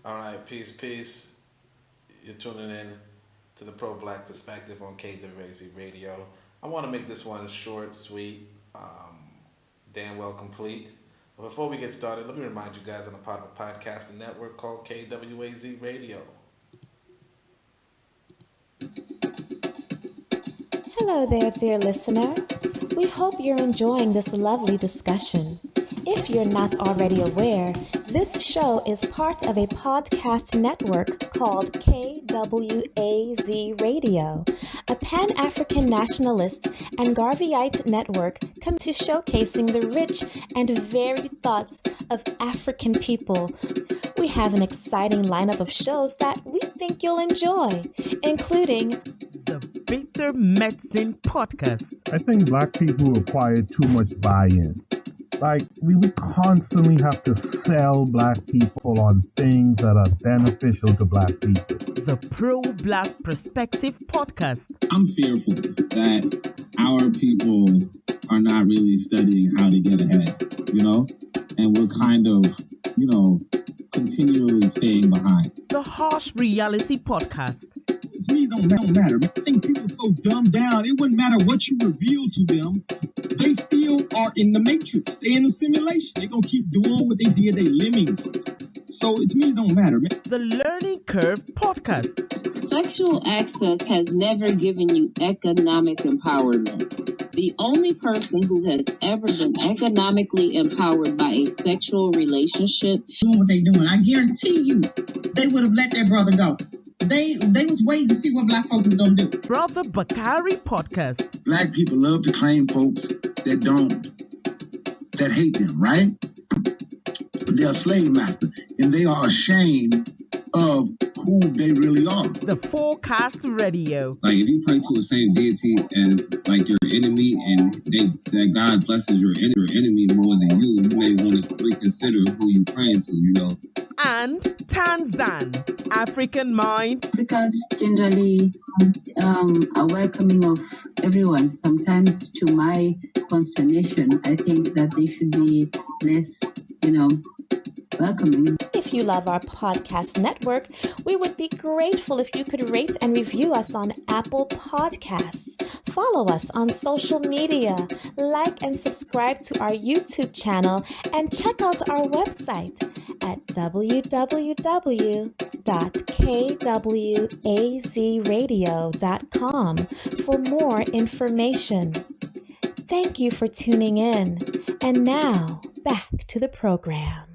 All right, peace, peace. You're tuning in to the Pro Black Perspective on KWAZ Radio. I want to make this one short, sweet, damn well complete. But before we get started, let me remind you guys I'm a part of a podcasting network called KWAZ Radio. Hello there, dear listener. We hope you're enjoying this lovely discussion. If you're not already aware, this show is part of a podcast network called KWAZ Radio, a Pan-African Nationalist and Garveyite network committed to showcasing the rich and varied thoughts of African people. We have an exciting lineup of shows that we think you'll enjoy, including the Bitter Medicine Podcast. I think black people acquire too much buy-in. Like, we constantly have to sell black people on things that are beneficial to black people. The Pro-Black Perspective Podcast. I'm fearful that our people are not really studying how to get ahead, and we're kind of, continually staying behind. The Harsh Reality Podcast. To me, it don't matter. I think people are so dumbed down, it wouldn't matter what you reveal to them. They still are in the matrix. They're in the simulation. They're going to keep doing what they did, they lemmings. So to me, it don't matter, man. The Learning Curve Podcast. Sexual access has never given you economic empowerment. The only person who has ever been economically empowered by a sexual relationship doing what they doing. I guarantee you, they would have let their brother go. They was waiting to see what black folks was gonna do. Brother Bakari Podcast. Black people love to claim folks that hate them, right? They're a slave master, and they are ashamed of who they really are. The Forecast Radio. Like, if you pray to the same deity as, like, your enemy, and that God blesses your enemy more than you may want to reconsider who you praying to, And Tanzan, African Mind. Africans generally are welcoming of everyone. Sometimes, to my consternation, I think that they should be less, welcoming. If you love our podcast network, we would be grateful if you could rate and review us on Apple Podcasts. Follow us on social media, like and subscribe to our YouTube channel, and check out our website at www.kwazradio.com for more information. Thank you for tuning in. And now, back to the program.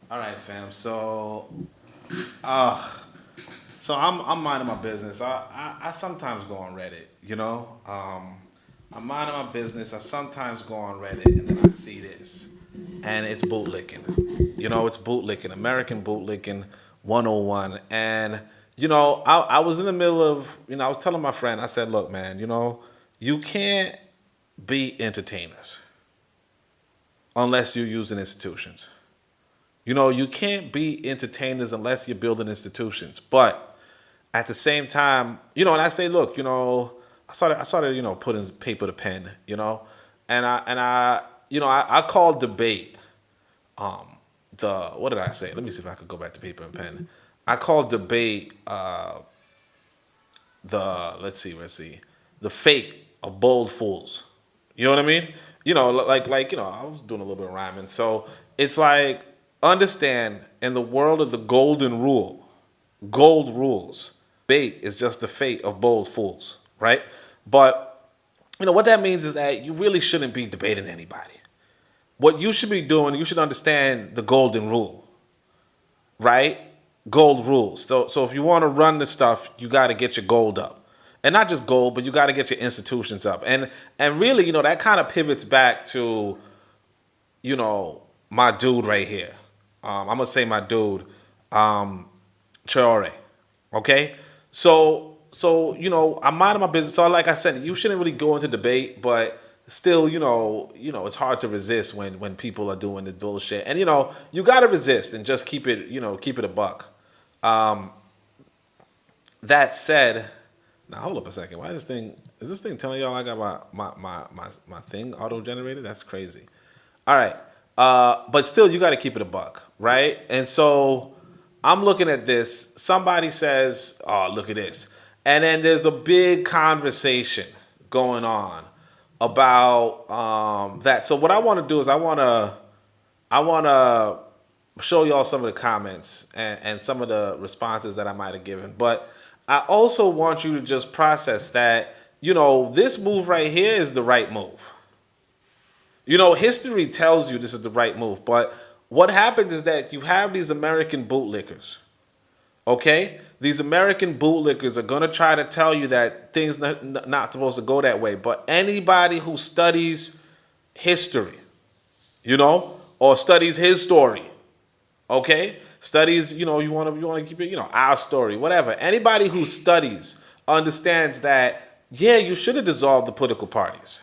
All right, fam. So I'm minding my business. I sometimes go on Reddit, I'm minding my business. I sometimes go on Reddit and then I see this, and it's bootlicking. It's bootlicking, American bootlicking 101. And I was in the middle of, I was telling my friend, I said, look, man, you can't be entertainers unless you're using institutions. You can't be entertainers unless you're building institutions. But at the same time, and I say, look, I started, putting paper to pen, and I called debate, what did I say? Let me see if I could go back to paper and pen. I called debate, let's see, the fate of bold fools. You know what I mean? I was doing a little bit of rhyming. So it's like, understand, in the world of the golden rule, gold rules, debate is just the fate of bold fools, right? But, what that means is that you really shouldn't be debating anybody. What you should be doing, you should understand the golden rule, right? Gold rules. So if you want to run the stuff, you got to get your gold up. And not just gold, but you got to get your institutions up. And really, that kind of pivots back to, my dude right here. I'm going to say my dude, Traore. Okay? So, I'm minding my business. So like I said, you shouldn't really go into debate, but still, it's hard to resist when people are doing the bullshit. And, you got to resist and just keep it a buck. That said, now hold up a second. Is this thing telling y'all I got my thing auto-generated? That's crazy. All right. But still, you got to keep it a buck, right? And so I'm looking at this. Somebody says, "Oh, look at this," and then there's a big conversation going on about that. So what I want to do is I want to show y'all some of the comments and some of the responses that I might have given. But I also want you to just process that, this move right here is the right move. History tells you this is the right move. But what happens is that you have these American bootlickers. Okay? These American bootlickers are going to try to tell you that things not supposed to go that way. But anybody who studies history, or studies his story, okay? Studies, you want to keep it, our story, whatever. Anybody who studies understands that, you should have dissolved the political parties.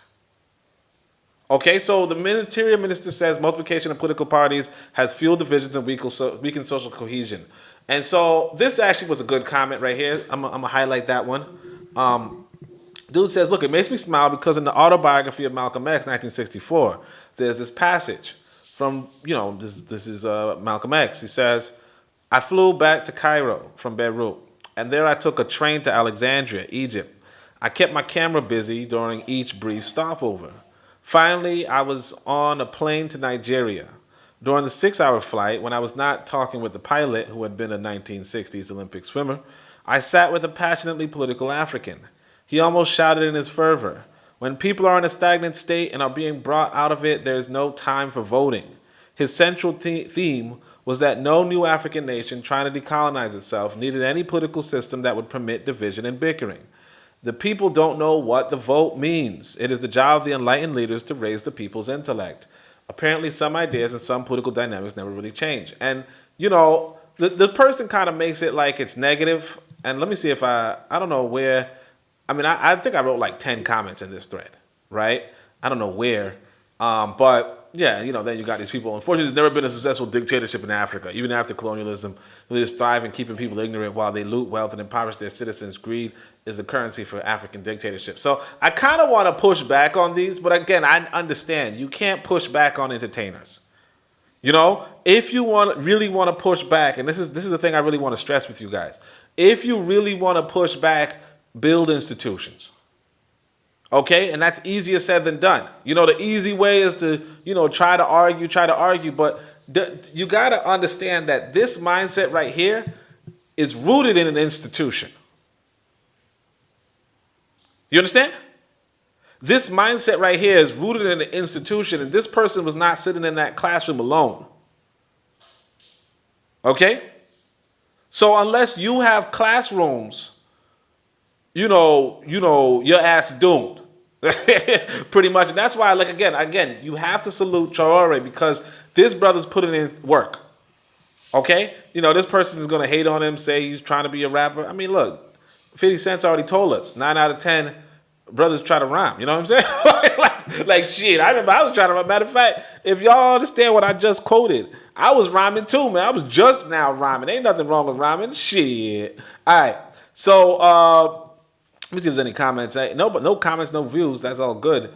Okay, so the interior minister says multiplication of political parties has fueled divisions and weakened social cohesion. And so this actually was a good comment right here. I'm going to highlight that one. Dude says, look, it makes me smile because in the autobiography of Malcolm X, 1964, there's this passage from, this is Malcolm X. He says, I flew back to Cairo from Beirut, and there I took a train to Alexandria, Egypt. I kept my camera busy during each brief stopover. Finally, I was on a plane to Nigeria. During the 6-hour flight, when I was not talking with the pilot, who had been a 1960s Olympic swimmer, I sat with a passionately political African. He almost shouted in his fervor, when people are in a stagnant state and are being brought out of it, there is no time for voting. His central theme was that no new African nation trying to decolonize itself needed any political system that would permit division and bickering. The people don't know what the vote means. It is the job of the enlightened leaders to raise the people's intellect. Apparently, some ideas and some political dynamics never really change. And, the person kind of makes it like it's negative. And let me see if I don't know where. I think I wrote like 10 comments in this thread, right? I don't know where. But yeah, then you got these people. Unfortunately, there's never been a successful dictatorship in Africa, even after colonialism. Leaders thrive in keeping people ignorant while they loot wealth and impoverish their citizens. Greed is the currency for African dictatorship. So I kind of want to push back on these, but again, I understand you can't push back on entertainers. If you really want to push back, and this is the thing I really want to stress with you guys. If you really want to push back, build institutions. Okay, and that's easier said than done. The easy way is to, try to argue, but you got to understand that this mindset right here is rooted in an institution. You understand? This mindset right here is rooted in an institution, and this person was not sitting in that classroom alone. Okay? So unless you have classrooms, your ass doomed. Pretty much. And that's why, again, you have to salute Traore because this brother's putting in work. Okay? This person is going to hate on him, say he's trying to be a rapper. Look, 50 Cent's already told us 9 out of 10 brothers try to rhyme. You know what I'm saying? like shit. I remember I was trying to rhyme. Matter of fact, if y'all understand what I just quoted, I was rhyming too, man. I was just now rhyming. Ain't nothing wrong with rhyming. Shit. All right. So, let me see if there's any comments. No comments, no views. That's all good.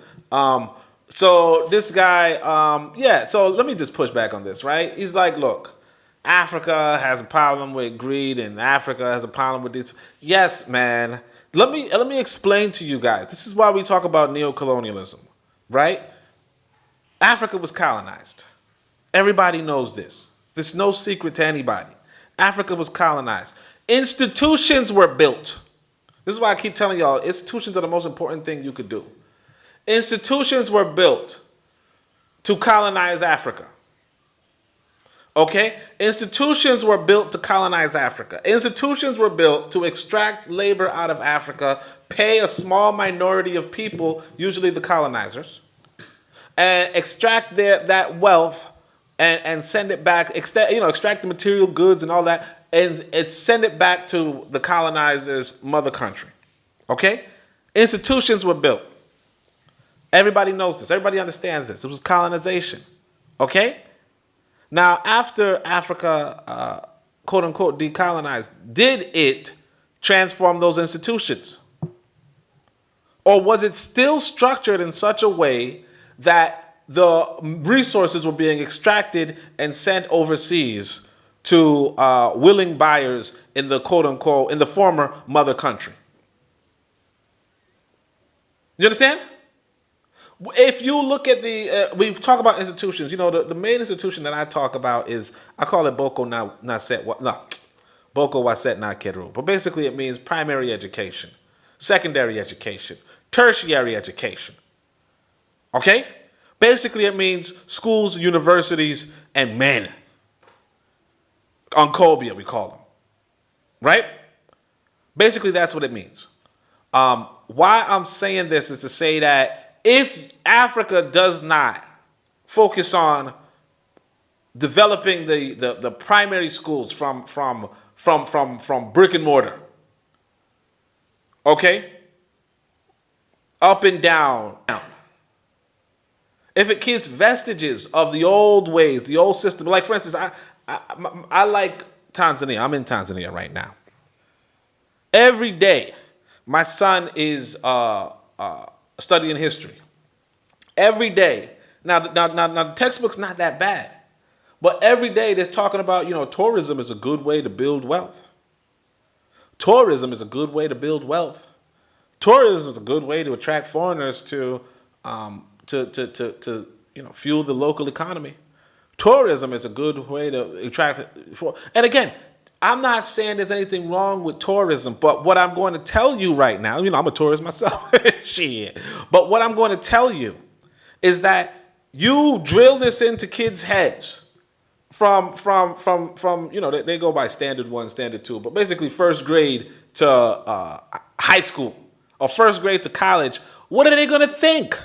So this guy, so let me just push back on this, right? He's like, look, Africa has a problem with greed and Africa has a problem with this. Yes, man. Let me explain to you guys. This is why we talk about neocolonialism, right? Africa was colonized. Everybody knows this. There's no secret to anybody. Africa was colonized. Institutions were built. This is why I keep telling y'all, institutions are the most important thing you could do. Institutions were built to colonize Africa. Okay? Institutions were built to colonize Africa. Institutions were built to extract labor out of Africa, pay a small minority of people, usually the colonizers, and extract that wealth and send it back, extract the material goods and all that, and send it back to the colonizer's mother country. Okay? Institutions were built. Everybody knows this. Everybody understands this. It was colonization. Okay? Now, after Africa, quote unquote, decolonized, did it transform those institutions? Or was it still structured in such a way that the resources were being extracted and sent overseas to willing buyers in the quote unquote, in the former mother country. You understand? If you look at we talk about institutions, the main institution that I talk about is, I call it Boko Waset Na Keru. But basically it means primary education, secondary education, tertiary education. Okay? Basically it means schools, universities, and men. Oncobia, we call them. Right? Basically that's what it means. Why I'm saying this is to say that if Africa does not focus on developing the primary schools from brick and mortar, okay, up and down, if it keeps vestiges of the old ways, the old system, like for instance, I like Tanzania. I'm in Tanzania right now. Every day, my son is studying history. Every day. Now the textbook's not that bad. But every day they're talking about, tourism is a good way to build wealth. Tourism is a good way to build wealth. Tourism is a good way to attract foreigners to fuel the local economy. Tourism is a good way to attract. And again, I'm not saying there's anything wrong with tourism, but what I'm going to tell you right now, I'm a tourist myself, shit. But what I'm going to tell you is that you drill this into kids' heads from they go by standard 1, standard 2, but basically first grade to high school or first grade to college. What are they going to think?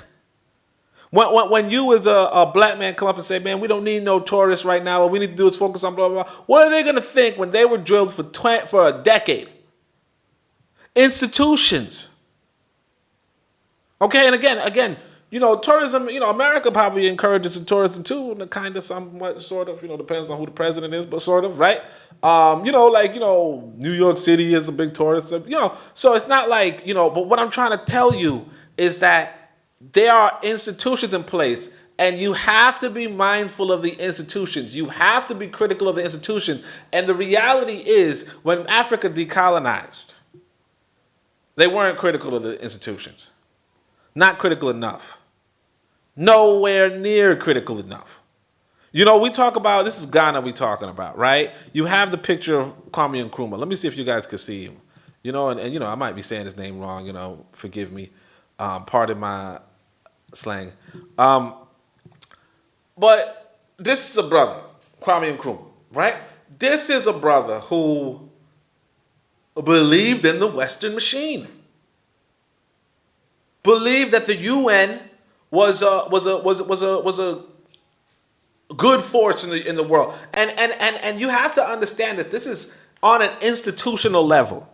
When you as a black man come up and say, man, we don't need no tourists right now. What we need to do is focus on blah, blah, blah. What are they going to think when they were drilled for a decade? Institutions. Okay, and again, tourism, America probably encourages tourism too, and kind of somewhat, sort of, depends on who the president is, but sort of, right? New York City is a big tourist, so it's not like, but what I'm trying to tell you is that there are institutions in place, and you have to be mindful of the institutions. You have to be critical of the institutions. And the reality is, when Africa decolonized, they weren't critical of the institutions. Not critical enough. Nowhere near critical enough. We talk about, this is Ghana we talking about, right? You have the picture of Kwame Nkrumah. Let me see if you guys can see him. And I might be saying his name wrong, forgive me. Pardon my slang. But this is a brother, Kwame Nkrumah, right? This is a brother who believed in the Western machine. Believed that the UN was a good force in the world. And you have to understand that this is on an institutional level.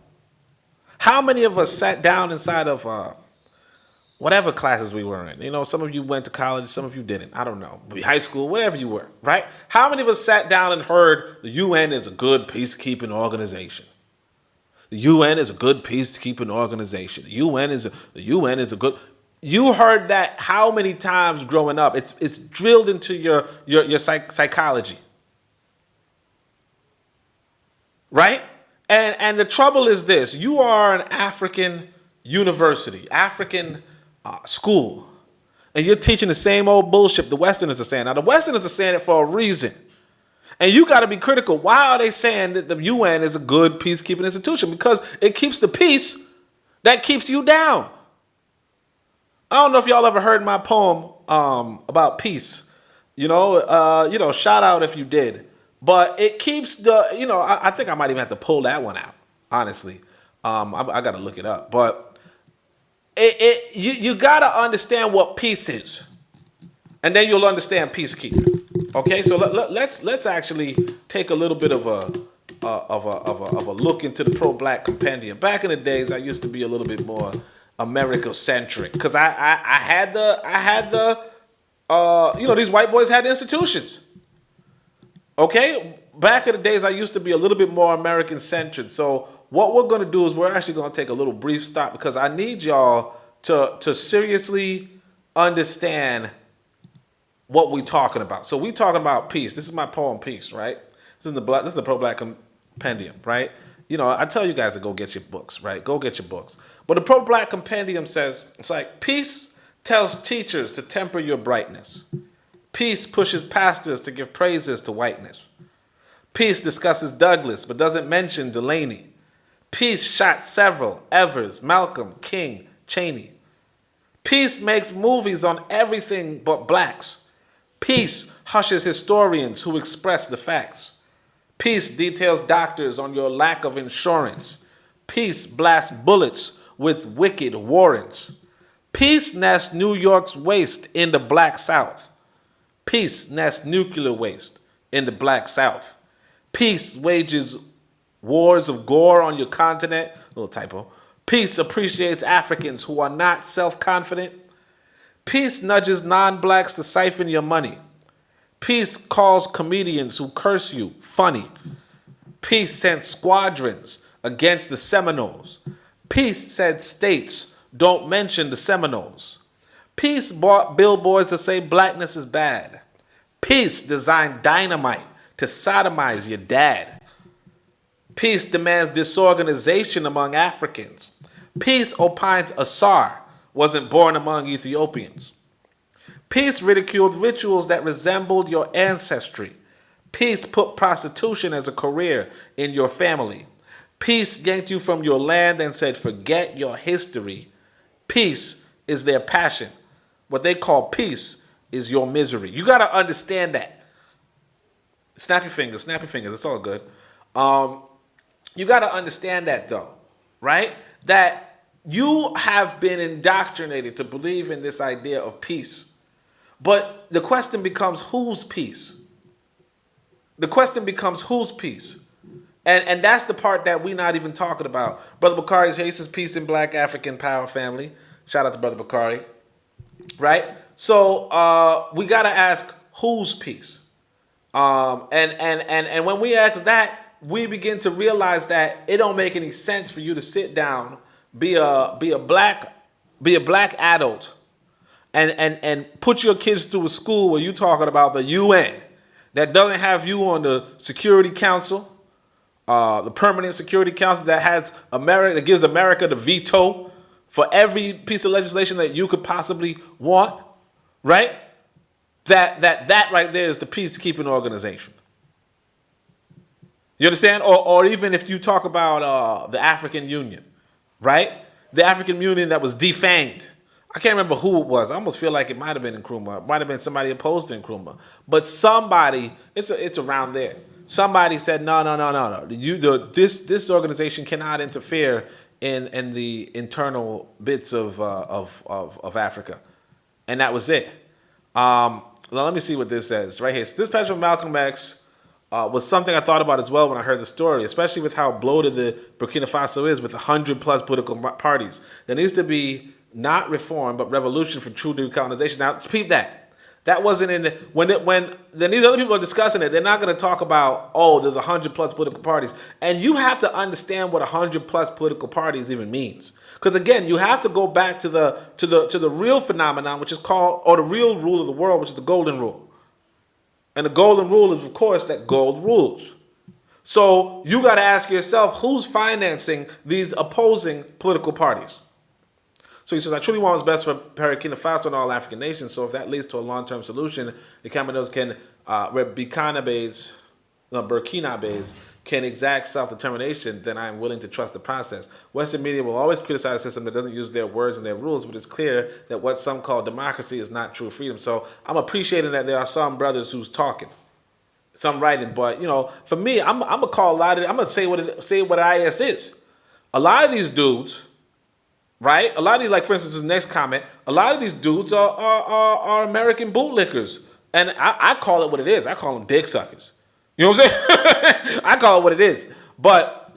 How many of us sat down inside of whatever classes we were in? Some of you went to college, some of you didn't. I don't know. High school, whatever you were, right? How many of us sat down and heard the UN is a good peacekeeping organization? The UN is a good peacekeeping organization. The UN is a good. You heard that how many times growing up? It's drilled into your psychology, right? And the trouble is this: you are an African university, African school, and you're teaching the same old bullshit the Westerners are saying. Now, the Westerners are saying it for a reason. And you got to be critical. Why are they saying that the UN is a good peacekeeping institution? Because it keeps the peace that keeps you down. I don't know if y'all ever heard my poem about peace. Shout out if you did. But it keeps I think I might even have to pull that one out, honestly. I got to look it up. But you got to understand what peace is. And then you'll understand peacekeeping. Okay, so let's actually take a little bit of a look into the pro-black compendium. Back in the days, I used to be a little bit more America-centric because I had the these white boys had institutions. Okay, back in the days, I used to be a little bit more American-centric. So what we're going to do is we're actually going to take a little brief stop because I need y'all to seriously understand what we talking about. So we talking about peace. This is my poem, Peace, right? This is the pro-black compendium, right? You know, I tell you guys to go get your books, right? Go get your books. But the pro-black compendium says, it's like, peace tells teachers to temper your brightness. Peace pushes pastors to give praises to whiteness. Peace discusses Douglas, but doesn't mention Delaney. Peace shot several, Evers, Malcolm, King, Cheney. Peace makes movies on everything but blacks. Peace hushes historians who express the facts. Peace details doctors on your lack of insurance. Peace blasts bullets with wicked warrants. Peace nests New York's waste in the Black South. Peace nests nuclear waste in the Black South. Peace wages wars of gore on your continent. Little typo. Peace appreciates Africans who are not self-confident. Peace nudges non-blacks to siphon your money. Peace calls comedians who curse you funny. Peace sent squadrons against the Seminoles. Peace said states don't mention the Seminoles. Peace bought billboards to say blackness is bad. Peace designed dynamite to sodomize your dad. Peace demands disorganization among Africans. Peace opines Asar wasn't born among Ethiopians. Peace ridiculed rituals that resembled your ancestry. Peace put prostitution as a career in your family. Peace yanked you from your land and said, forget your history. Peace is their passion. What they call peace is your misery. You got to understand that. Snap your fingers, it's all good. You got to understand that though, right? That you have been indoctrinated to believe in this idea of peace. But the question becomes, whose peace? The question becomes, whose peace? And that's the part that we're not even talking about. Brother Bakari says peace in Black African power family. Shout out to Brother Bakari. Right? So we got to ask, whose peace? And when we ask that, we begin to realize that it don't make any sense for you to sit down, be a black adult, and put your kids through a school where you're talking about the UN that doesn't have you on the Security Council, the Permanent Security Council that has America, that gives America the veto for every piece of legislation that you could possibly want, right? That right there is the peacekeeping organization. You understand? Or even if you talk about the African Union, right? The African Union that was defanged. I can't remember who it was. I almost feel like it might have been Nkrumah. It might have been somebody opposed to Nkrumah. But somebody, it's around there. Somebody said, no. This organization cannot interfere in the internal bits of Africa. And that was it. Now let me see what this says right here. So this passage from Malcolm X was something I thought about as well when I heard the story, especially with how bloated the Burkina Faso is with 100+ political parties. There needs to be not reform, but revolution for true decolonization. Now, peep that. That wasn't in the, when these other people are discussing it, they're not going to talk about, there's 100+ political parties. And you have to understand what 100+ political parties even means. Because again, you have to go back to the real phenomenon, which is called, or the real rule of the world, which is the golden rule. And the golden rule is, of course, that gold rules. So you got to ask yourself, who's financing these opposing political parties? So he says, I truly want what's best for Burkina Faso and all African nations. So if that leads to a long-term solution, the Cameroons can, Burkina can exact self-determination, then I am willing to trust the process. Western media will always criticize a system that doesn't use their words and their rules, but it's clear that what some call democracy is not true freedom. So I'm appreciating that there are some brothers who's talking, some writing, but for me, I'm gonna call a lot of it, I'm gonna say what IS is. A lot of these dudes, right? A lot of these, like for instance, this next comment, a lot of these dudes are American bootlickers, and I call it what it is. I call them dick suckers. You know what I'm saying? I call it what it is. But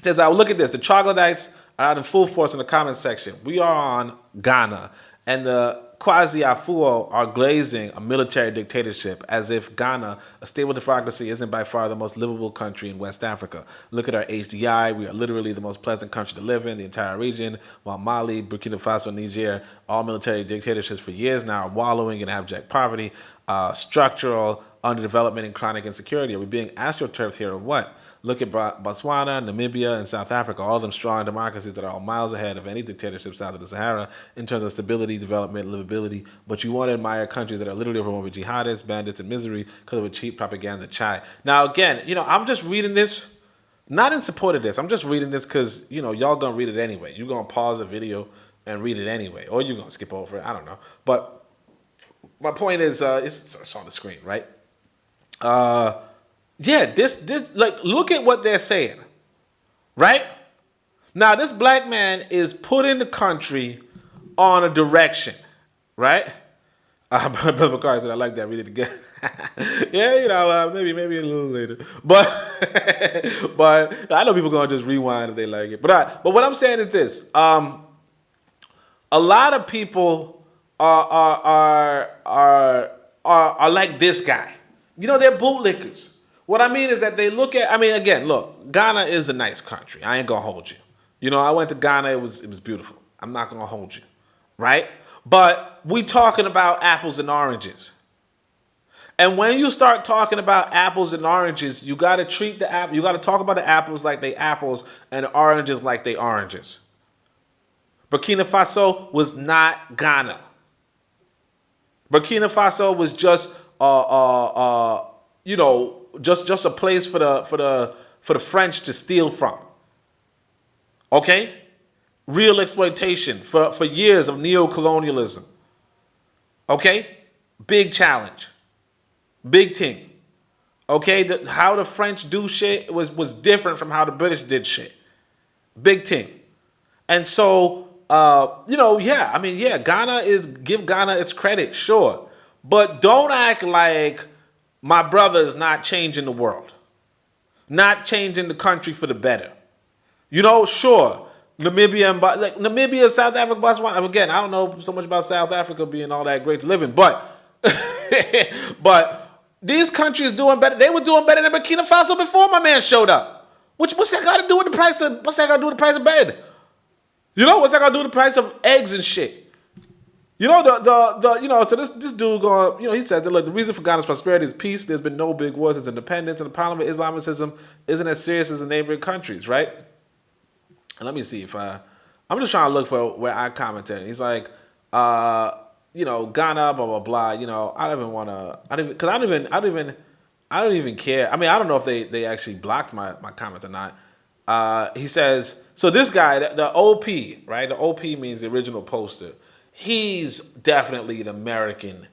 says, I look at this. The troglodytes are out in full force in the comment section. We are on Ghana, and the Quasi-Afuo are glazing a military dictatorship as if Ghana, a stable democracy, isn't by far the most livable country in West Africa. Look at our HDI. We are literally the most pleasant country to live in, the entire region, while Mali, Burkina Faso, and Niger, all military dictatorships for years now, are wallowing in abject poverty. structural underdevelopment and chronic insecurity? Are we being astroturfed here or what? Look at Botswana, Namibia, and South Africa, all of them strong democracies that are all miles ahead of any dictatorship south of the Sahara in terms of stability, development, livability. But you want to admire countries that are literally overrun with jihadists, bandits, and misery because of a cheap propaganda chai. Now, again, I'm just reading this, not in support of this. I'm just reading this because, y'all going to read it anyway. You're going to pause the video and read it anyway. Or you're going to skip over it. I don't know. But my point is, it's on the screen, right? Yeah, this look at what they're saying, right? Now, this black man is putting the country on a direction, right? Brother McCarthy said, I like that. Read it again. Yeah, maybe a little later. But I know people going to just rewind if they like it. But what I'm saying is this. A lot of people are like this guy. They're bootlickers. What I mean is that they look at, again, look, Ghana is a nice country. I ain't going to hold you. I went to Ghana. It was beautiful. I'm not going to hold you, right? But we talking about apples and oranges. And when you start talking about apples and oranges, you got to treat you got to talk about the apples like they apples and the oranges like they oranges. Burkina Faso was not Ghana. Burkina Faso was just just a place for the French to steal from. Okay? Real exploitation for years of neo-colonialism. Okay? Big challenge. Big thing. Okay? How the French do shit was different from how the British did shit. Big thing. And so, Ghana give Ghana its credit, sure. But don't act like my brother is not changing the world. Not changing the country for the better. Sure. Namibia, South Africa, Botswana. Again, I don't know so much about South Africa being all that great to live in, but these countries doing better. They were doing better than Burkina Faso before my man showed up. What's that got to do with the price of? What's that got to do with the price of bed? What's that got to do with the price of eggs and shit? So this dude going, he says that, look, the reason for Ghana's prosperity is peace. There's been no big wars since independence, and the problem with Islamicism isn't as serious as the neighboring countries, right? And let me see if I'm just trying to look for where I commented. He's like, Ghana, blah blah blah. I don't even want to. I don't even care. I don't know if they actually blocked my comments or not. He says, so this guy, the OP, right? The OP means the original poster. He's definitely an American,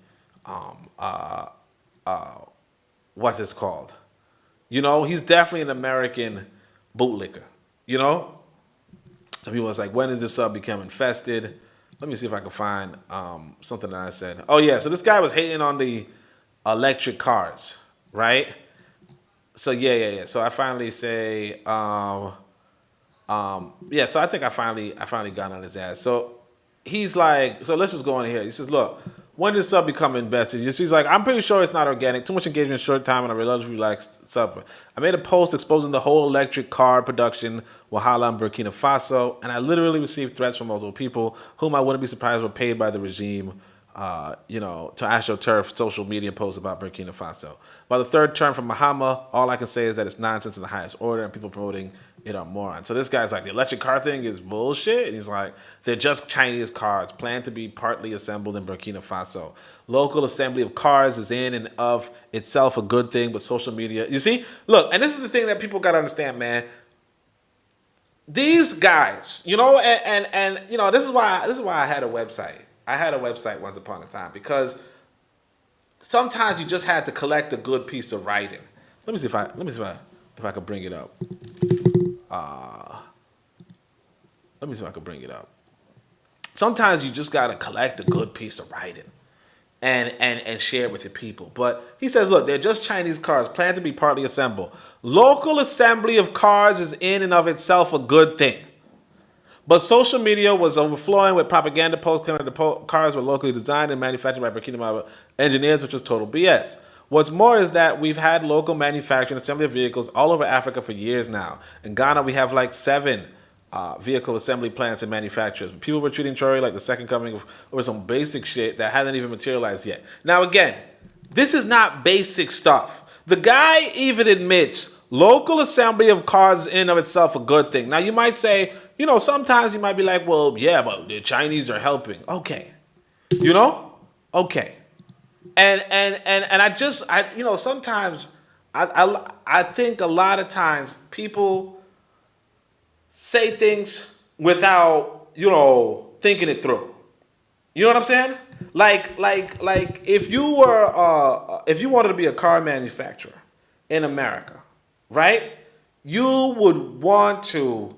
what's this called? He's definitely an American bootlicker, Some people was like, when did this sub become infested? Let me see if I can find something that I said. Oh, yeah, so this guy was hating on the electric cars, right? So, yeah. So I finally say, so I think I finally got on his ass. So, he's like, so let's just go in here. He says, look, when did sub become invested? She's like, I'm pretty sure it's not organic. Too much engagement in short time and a relatively relaxed sub. I made a post exposing the whole electric car production Wahala in Burkina Faso, and I literally received threats from multiple people whom I wouldn't be surprised were paid by the regime, to astroturf social media posts about Burkina Faso. By the third term from Mahama, all I can say is that it's nonsense in the highest order, and people promoting it are morons. So this guy's like, the electric car thing is bullshit. And he's like, they're just Chinese cars planned to be partly assembled in Burkina Faso. Local assembly of cars is in and of itself a good thing, but social media, you see? Look, and this is the thing that people got to understand, man. These guys, this is why I had a website. I had a website once upon a time because sometimes you just had to collect a good piece of writing. Let me see if I can bring it up. Let me see if I can bring it up. Sometimes you just gotta collect a good piece of writing and share it with your people. But he says, look, they're just Chinese cars planned to be partly assembled. Local assembly of cars is in and of itself a good thing. But social media was overflowing with propaganda posts claiming that the cars were locally designed and manufactured by Burkina engineers, which was total BS. What's more is that we've had local manufacturing and assembly of vehicles all over Africa for years now. In Ghana, we have like 7 vehicle assembly plants and manufacturers. People were treating Chori like the second coming over some basic shit that hasn't even materialized yet. Now, again, This is not basic stuff. The guy even admits local assembly of cars in and of itself a good thing. Now you might say, sometimes you might be like, well, yeah, but the Chinese are helping. Okay. Okay. And sometimes I think a lot of times people say things without, thinking it through. You know what I'm saying? Like if you wanted to be a car manufacturer in America, right? You would want to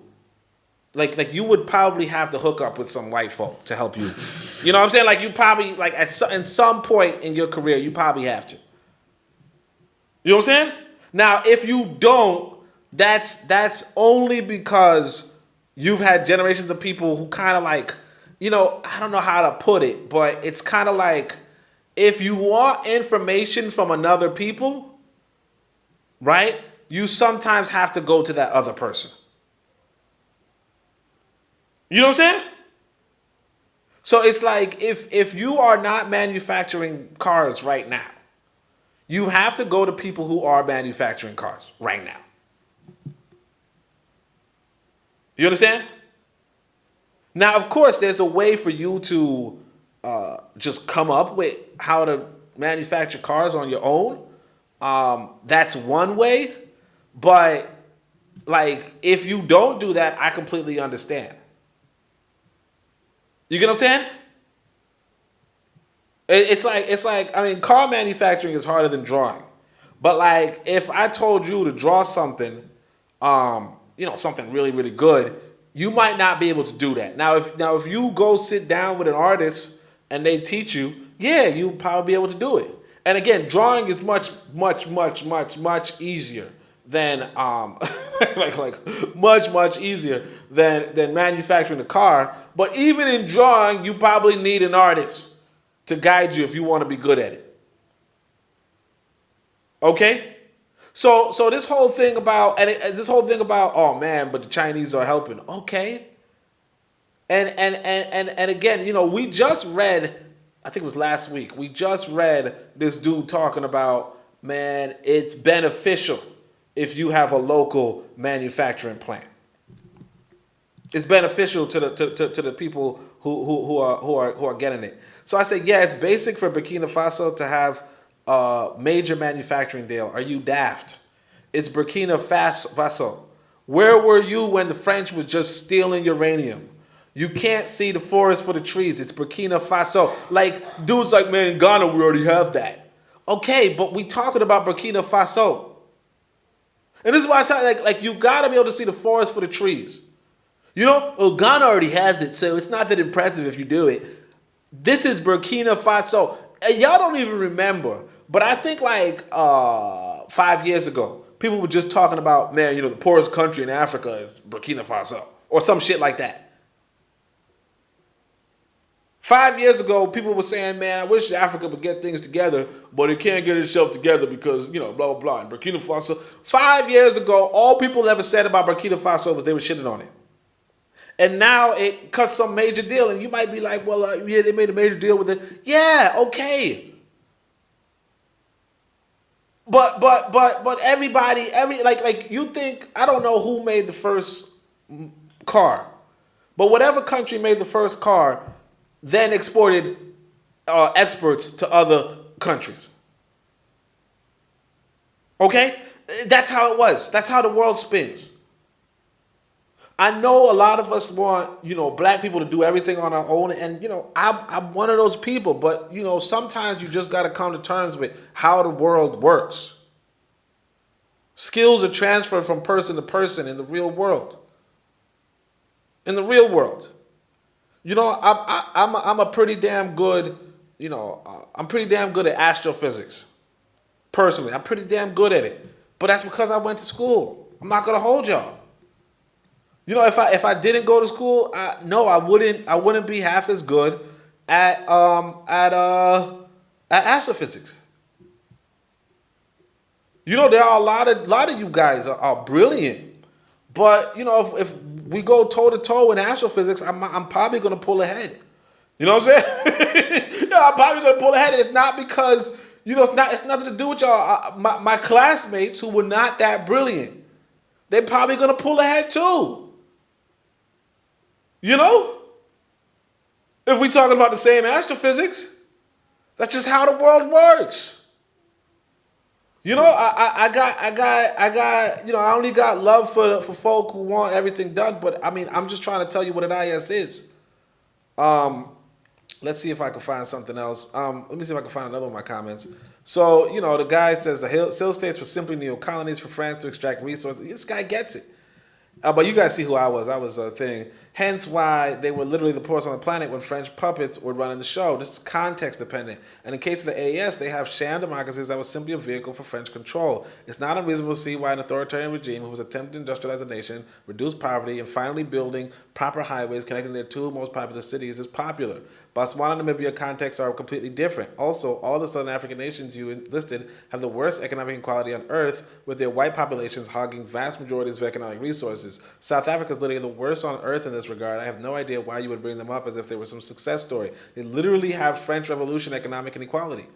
like you would probably have to hook up with some white folk to help you. You know what I'm saying? Like you probably in some point in your career you probably have to. You know what I'm saying? Now, if you don't, that's only because you've had generations of people who kind of like, I don't know how to put it, but it's kind of like if you want information from another people, right? You sometimes have to go to that other person. You know what I'm saying? So it's like if you are not manufacturing cars right now, you have to go to people who are manufacturing cars right now. You understand? Now, of course, there's a way for you to just come up with how to manufacture cars on your own. That's one way. But, if you don't do that, I completely understand. You get what I'm saying? It's like, car manufacturing is harder than drawing. But, if I told you to draw something, something really, really good, you might not be able to do that. Now, if you go sit down with an artist and they teach you, yeah, you'll probably be able to do it. And again, drawing is much, much, much, much, much easier than much easier than manufacturing a car. But even in drawing, you probably need an artist to guide you if you want to be good at it. Okay? So this whole thing about oh man, but the Chinese are helping. Okay. And again, we just read, I think it was last week, we just read this dude talking about, man, it's beneficial if you have a local manufacturing plant. It's beneficial to the people who are getting it. So I say, yeah, it's basic for Burkina Faso to have a major manufacturing deal. Are you daft? It's Burkina Faso. Where were you when the French was just stealing uranium? You can't see the forest for the trees. It's Burkina Faso. Dudes like, man, in Ghana, we already have that. Okay, but we talking about Burkina Faso. And this is why I say, you got to be able to see the forest for the trees. Ghana already has it, so it's not that impressive if you do it. This is Burkina Faso. And y'all don't even remember, but I think 5 years ago, people were just talking about, man, the poorest country in Africa is Burkina Faso or some shit like that. 5 years ago, people were saying, man, I wish Africa would get things together, but it can't get itself together because, blah, blah, blah. And Burkina Faso, 5 years ago, all people ever said about Burkina Faso was they were shitting on it. And now it cuts some major deal, and you might be like, well, yeah, they made a major deal with it. Yeah, okay. But everybody, you think, I don't know who made the first car, but whatever country made the first car then exported experts to other countries. Okay? That's how it was. That's how the world spins. I know a lot of us want, black people to do everything on our own. And, I'm one of those people. But, sometimes you just got to come to terms with how the world works. Skills are transferred from person to person in the real world. In the real world. I'm a pretty damn good, I'm pretty damn good at astrophysics. Personally, I'm pretty damn good at it. But that's because I went to school. I'm not going to hold y'all. If I didn't go to school, I wouldn't be half as good at astrophysics. There are a lot of you guys are brilliant, but if we go toe to toe in astrophysics, I'm probably gonna pull ahead. You know what I'm saying? I'm probably gonna pull ahead. It's not because You know, it's nothing to do with y'all. My classmates who were not that brilliant, they're probably gonna pull ahead too. You know, if we talking about the same astrophysics, that's just how the world works. You know, I got. You know, I only got love for folk who want everything done. But I mean, I'm just trying to tell you what an IS is. Let's see if I can find something else. Let me see if I can find another one of my comments. So, you know, the guy says the Hill States were simply neo-colonies for France to extract resources. This guy gets it. But you guys see who I was. I was a thing. Hence why they were literally the poorest on the planet when French puppets were running the show. This is context dependent. And in case of the AES, they have sham democracies that was simply a vehicle for French control. It's not unreasonable to see why an authoritarian regime who was attempting to industrialize the nation, reduce poverty, and finally building proper highways connecting their two most popular cities is popular. Botswana and Namibia contexts are completely different. Also, all the Southern African nations you listed have the worst economic inequality on earth, with their white populations hogging vast majorities of economic resources. South Africa is literally the worst on earth in this regard. I have no idea why you would bring them up as if they were some success story. They literally have French Revolution economic inequality.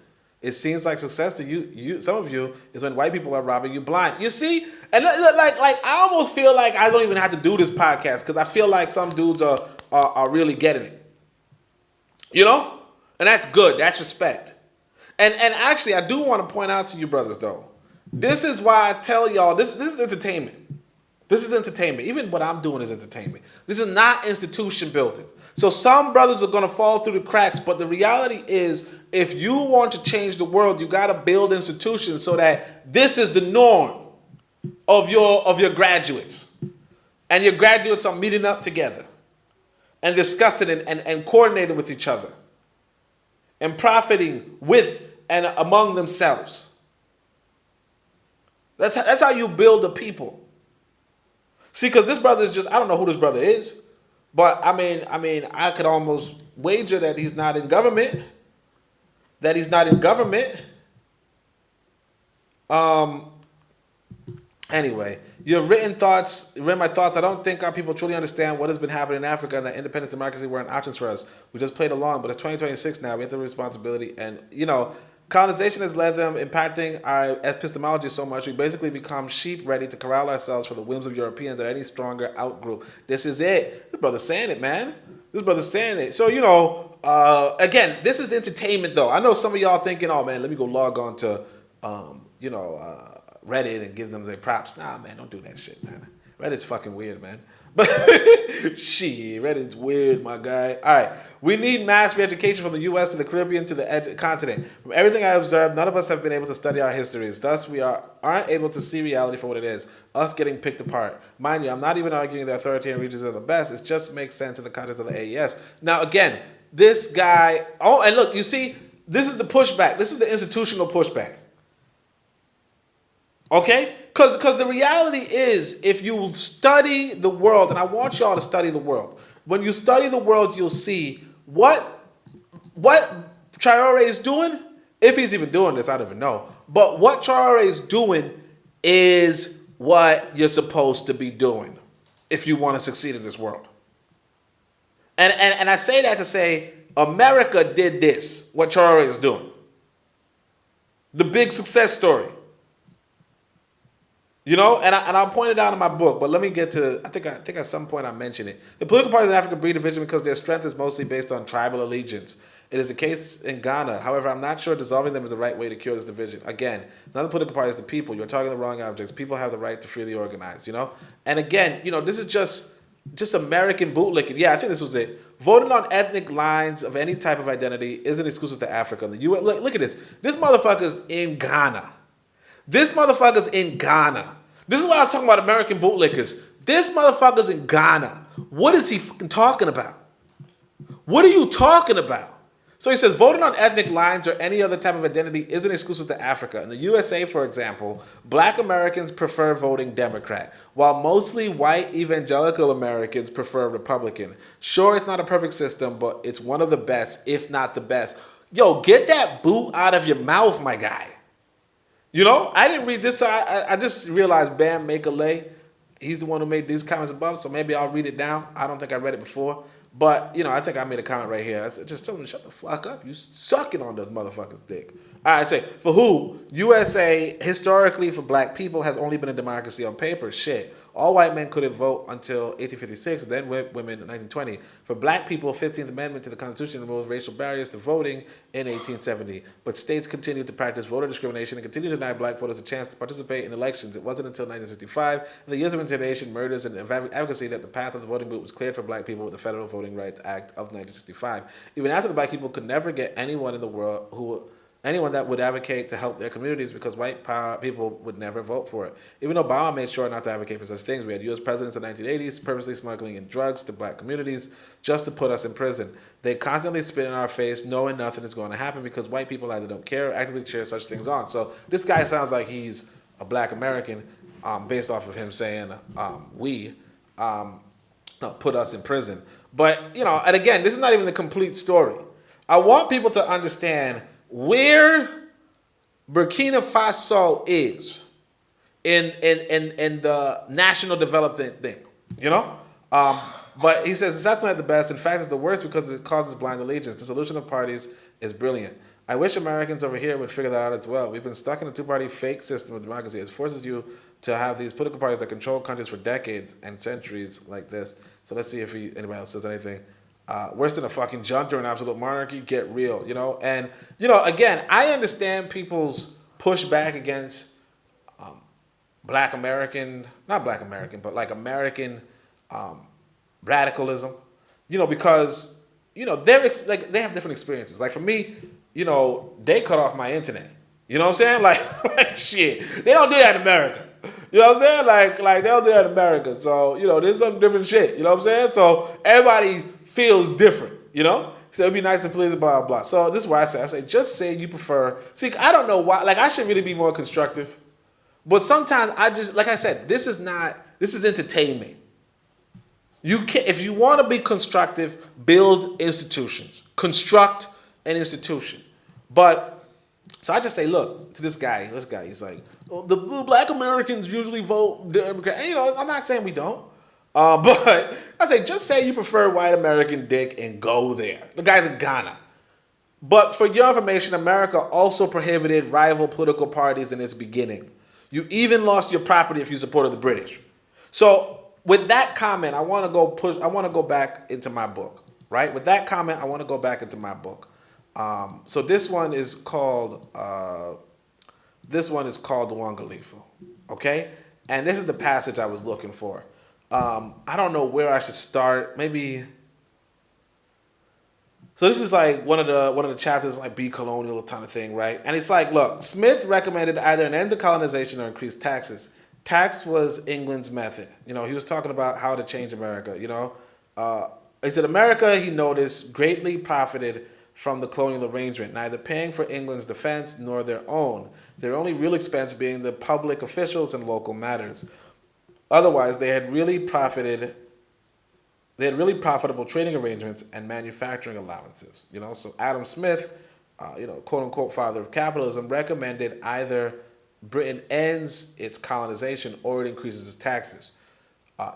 It seems like success to you, some of you, is when white people are robbing you blind. You see? And like I almost feel like I don't even have to do this podcast because I feel like some dudes are really getting it. You know? And that's good. That's respect. And actually, I do want to point out to you brothers, though. This is why I tell y'all, this is entertainment. This is entertainment. Even what I'm doing is entertainment. This is not institution building. So some brothers are going to fall through the cracks, but the reality is, if you want to change the world, you got to build institutions so that this is the norm of your graduates. And your graduates are meeting up together and discussing and coordinating with each other and profiting with and among themselves. That's how you build the people. See, because this brother is just, I don't know who this brother is, but I mean, I could almost wager that he's not in government. Anyway, your written thoughts, read my thoughts. I don't think our people truly understand what has been happening in Africa and that independence democracy weren't options for us. We just played along, but it's 2026 now. We have the responsibility. And, you know, colonization has led them impacting our epistemology so much. We basically become sheep ready to corral ourselves for the whims of Europeans that any stronger outgrew. This is it. This brother's saying it, man. This brother's saying it. So, you know, again, this is entertainment, though. I know some of y'all thinking, oh, man, let me go log on to, Reddit and give them their props. Nah, man, don't do that shit, man. Reddit's fucking weird, man. But shit, Reddit's weird, my guy. All right, we need mass re-education from the U.S. to the Caribbean to the continent. From everything I observed, none of us have been able to study our histories. Thus, we aren't able to see reality for what it is. Us getting picked apart. Mind you, I'm not even arguing that authoritarian regions are the best. It just makes sense in the context of the AES. Now, again, this guy. Oh, and look, you see, this is the pushback. This is the institutional pushback. Okay? Because the reality is, if you study the world, and I want y'all to study the world, when you study the world, you'll see what Traore is doing, if he's even doing this, I don't even know. But what Traore is doing is what you're supposed to be doing if you want to succeed in this world. And I say that to say, America did this, what Traore is doing. The big success story. You know, and I'll point it out in my book, but let me get to, I think at some point I mentioned it. The political parties in Africa breed division because their strength is mostly based on tribal allegiance. It is the case in Ghana. However, I'm not sure dissolving them is the right way to cure this division. Again, not the political parties, the people. You're targeting the wrong objects. People have the right to freely organize, you know? And again, you know, this is just American bootlicking. Yeah, I think this was it. Voting on ethnic lines of any type of identity isn't exclusive to Africa. The US, look at this. This motherfucker's in Ghana. This motherfucker's in Ghana. This is why I'm talking about American bootlickers. This motherfucker's in Ghana. What is he fucking talking about? What are you talking about? So he says, voting on ethnic lines or any other type of identity isn't exclusive to Africa. In the USA, for example, black Americans prefer voting Democrat, while mostly white evangelical Americans prefer Republican. Sure, it's not a perfect system, but it's one of the best, if not the best. Yo, get that boot out of your mouth, my guy. You know, I didn't read this. I just realized Bam Makelay, he's the one who made these comments above, so maybe I'll read it now. I don't think I read it before. But, you know, I think I made a comment right here. I said, just tell him to shut the fuck up. You sucking on those motherfuckers' dick. I say, for who? USA, historically for black people, has only been a democracy on paper. Shit. All white men couldn't vote until 1856, and then women in 1920. For black people, 15th Amendment to the Constitution removes racial barriers to voting in 1870. But states continued to practice voter discrimination and continued to deny black voters a chance to participate in elections. It wasn't until 1965, in the years of intimidation, murders, and advocacy, that the path of the voting booth was cleared for black people with the Federal Voting Rights Act of 1965. Even after the black people could never get anyone in the world anyone that would advocate to help their communities because white power people would never vote for it. Even Obama made sure not to advocate for such things. We had U.S. presidents in the 1980s purposely smuggling in drugs to black communities just to put us in prison. They constantly spit in our face knowing nothing is going to happen because white people either don't care or actively cheer such things on. So this guy sounds like he's a black American based off of him saying put us in prison. But, and again, this is not even the complete story. I want people to understand where Burkina Faso is in the national development thing, But he says, it's not the best. In fact, it's the worst because it causes blind allegiance. The solution of parties is brilliant. I wish Americans over here would figure that out as well. We've been stuck in a two-party fake system of democracy. It forces you to have these political parties that control countries for decades and centuries like this. So let's see if anybody else says anything. Worse than a fucking junta or an absolute monarchy, get real, And, again, I understand people's pushback against not black American, but like American radicalism, because, they have different experiences. Like for me, they cut off my internet. You know what I'm saying? Like shit. They don't do that in America. You know what I'm saying? Like they don't do that in America. So, there's some different shit. You know what I'm saying? So everybody feels different, So it'd be nice to please, blah, blah, blah. So this is what I say, just say you prefer. See, I don't know why. Like I should really be more constructive. But sometimes I just, like I said, this is entertainment. If you want to be constructive, build institutions. Construct an institution. But, so I just say, look, to this guy, he's like, the black Americans usually vote Democrat. And, I'm not saying we don't. But I say, just say you prefer white American dick and go there. The guy's in Ghana. But for your information, America also prohibited rival political parties in its beginning. You even lost your property if you supported the British. So with that comment, I want to go back into my book, right? With that comment, I want to go back into my book. So this one is called Uangalifu, okay? And this is the passage I was looking for. I don't know where I should start. Maybe. So this is like one of the chapters, like Be Colonial kind of thing, right? And it's like, look, Smith recommended either an end to colonization or increased taxes. Tax was England's method. He was talking about how to change America. He said America, he noticed, greatly profited from the colonial arrangement, neither paying for England's defense nor their own. Their only real expense being the public officials and local matters. Otherwise, they had really profitable trading arrangements and manufacturing allowances. So Adam Smith, quote unquote father of capitalism, recommended either Britain ends its colonization or it increases its taxes.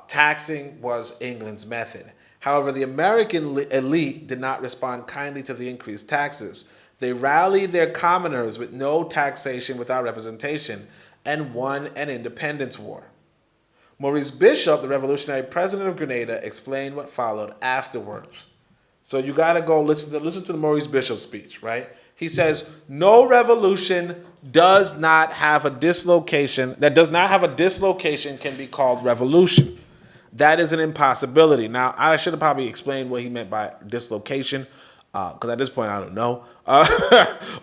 Taxing was England's method. However, the American elite did not respond kindly to the increased taxes. They rallied their commoners with no taxation without representation and won an independence war. Maurice Bishop, the revolutionary president of Grenada, explained what followed afterwards. So you got to go listen to the Maurice Bishop speech, right? He says, no revolution does not have a dislocation can be called revolution. That is an impossibility. Now, I should have probably explained what he meant by dislocation, because at this point, I don't know.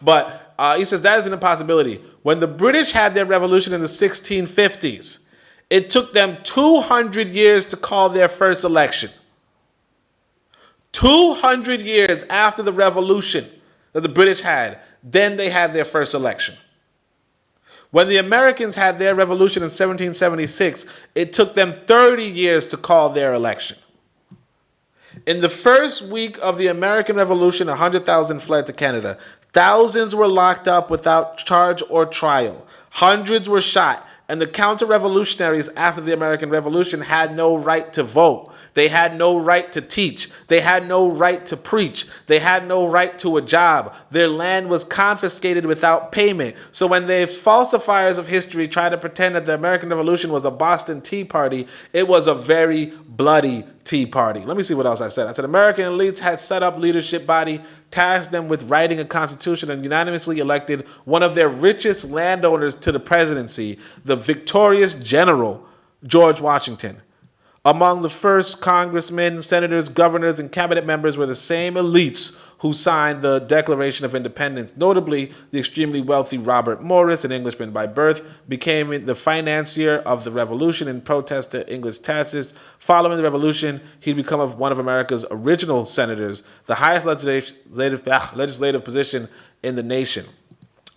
But he says that is an impossibility. When the British had their revolution in the 1650s, it took them 200 years to call their first election. 200 years after the revolution that the British had, then they had their first election. When the Americans had their revolution in 1776, it took them 30 years to call their election. In the first week of the American Revolution, 100,000 fled to Canada. Thousands were locked up without charge or trial. Hundreds were shot. And the counter-revolutionaries after the American Revolution had no right to vote. They had no right to teach. They had no right to preach. They had no right to a job. Their land was confiscated without payment. So when the falsifiers of history try to pretend that the American Revolution was a Boston Tea Party, it was a very bloody Tea Party. Let me see what else I said. I said American elites had set up leadership body, tasked them with writing a constitution, and unanimously elected one of their richest landowners to the presidency, the victorious general George Washington. Among the first congressmen, senators, governors, and cabinet members were the same elites who signed the Declaration of Independence. Notably, the extremely wealthy Robert Morris, an Englishman by birth, became the financier of the revolution in protest to English taxes. Following the revolution, he'd become one of America's original senators, the highest legislative position in the nation.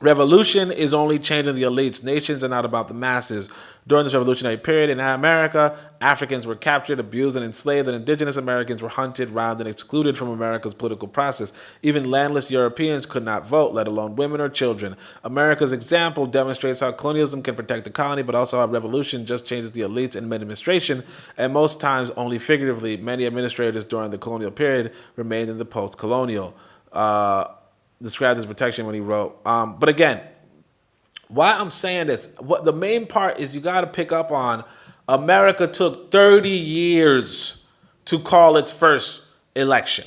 Revolution is only changing the elites. Nations are not about the masses. During this revolutionary period in America, Africans were captured, abused, and enslaved, and indigenous Americans were hunted, robbed, and excluded from America's political process. Even landless Europeans could not vote, let alone women or children. America's example demonstrates how colonialism can protect the colony, but also how revolution just changes the elites and administration, and most times only figuratively. Many administrators during the colonial period remained in the post-colonial. Described as protection when he wrote. But again, why I'm saying this, what the main part is you got to pick up on, America took 30 years to call its first election.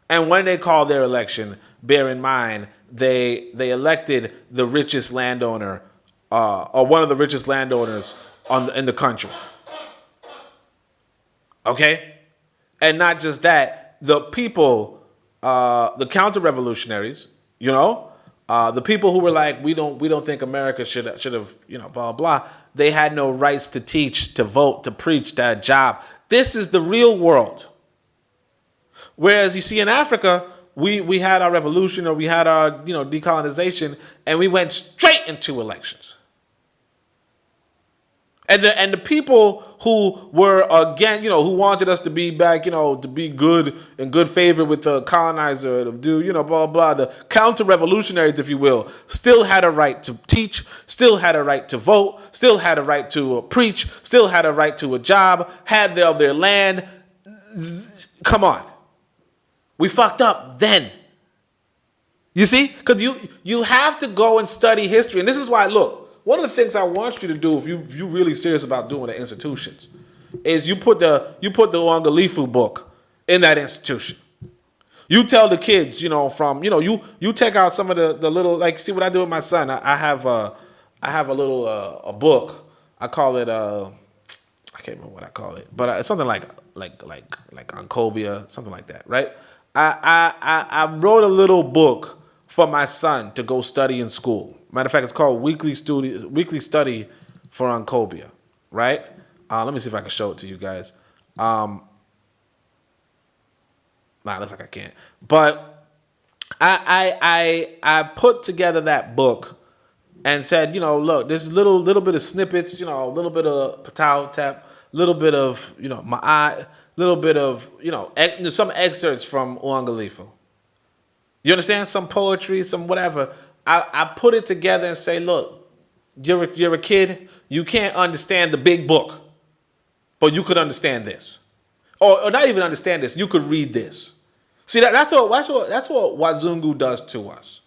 And when they called their election, bear in mind, they elected the richest landowner, or one of the richest landowners in the country. Okay? And not just that, the people, the counter-revolutionaries, the people who were like, we don't think America should have, blah, blah. They had no rights to teach, to vote, to preach, to have a job. This is the real world. Whereas you see in Africa, we had our revolution, or we had our, decolonization, and we went straight into elections. And the people who were again, who wanted us to be back, to be good, in good favor with the colonizer, to do, blah, blah, the counter-revolutionaries, if you will, still had a right to teach, still had a right to vote, still had a right to preach, still had a right to a job, had their land. Come on. We fucked up then. You see? Because you have to go and study history. And this is why, look, one of the things I want you to do, if you're really serious about doing the institutions, is you put the Uangalifu book in that institution. You tell the kids, you take out some of the little, like, see what I do with my son. I have a little a book. I call it I can't remember what I call it, but it's something like Oncobia, something like that, right? I wrote a little book for my son to go study in school. Matter of fact, it's called Weekly Study for Oncobia, right? Let me see if I can show it to you guys. Looks like I can't. But I put together that book and said, look, there's a little bit of snippets, a little bit of Ptah Htp, a little bit of, Ma'at, little bit of, some excerpts from Uangalifu. You understand? Some poetry, some whatever. I put it together and say, look, you're a kid. You can't understand the big book, but you could understand this, or not even understand this. You could read this. See, that's what Wazungu does to us.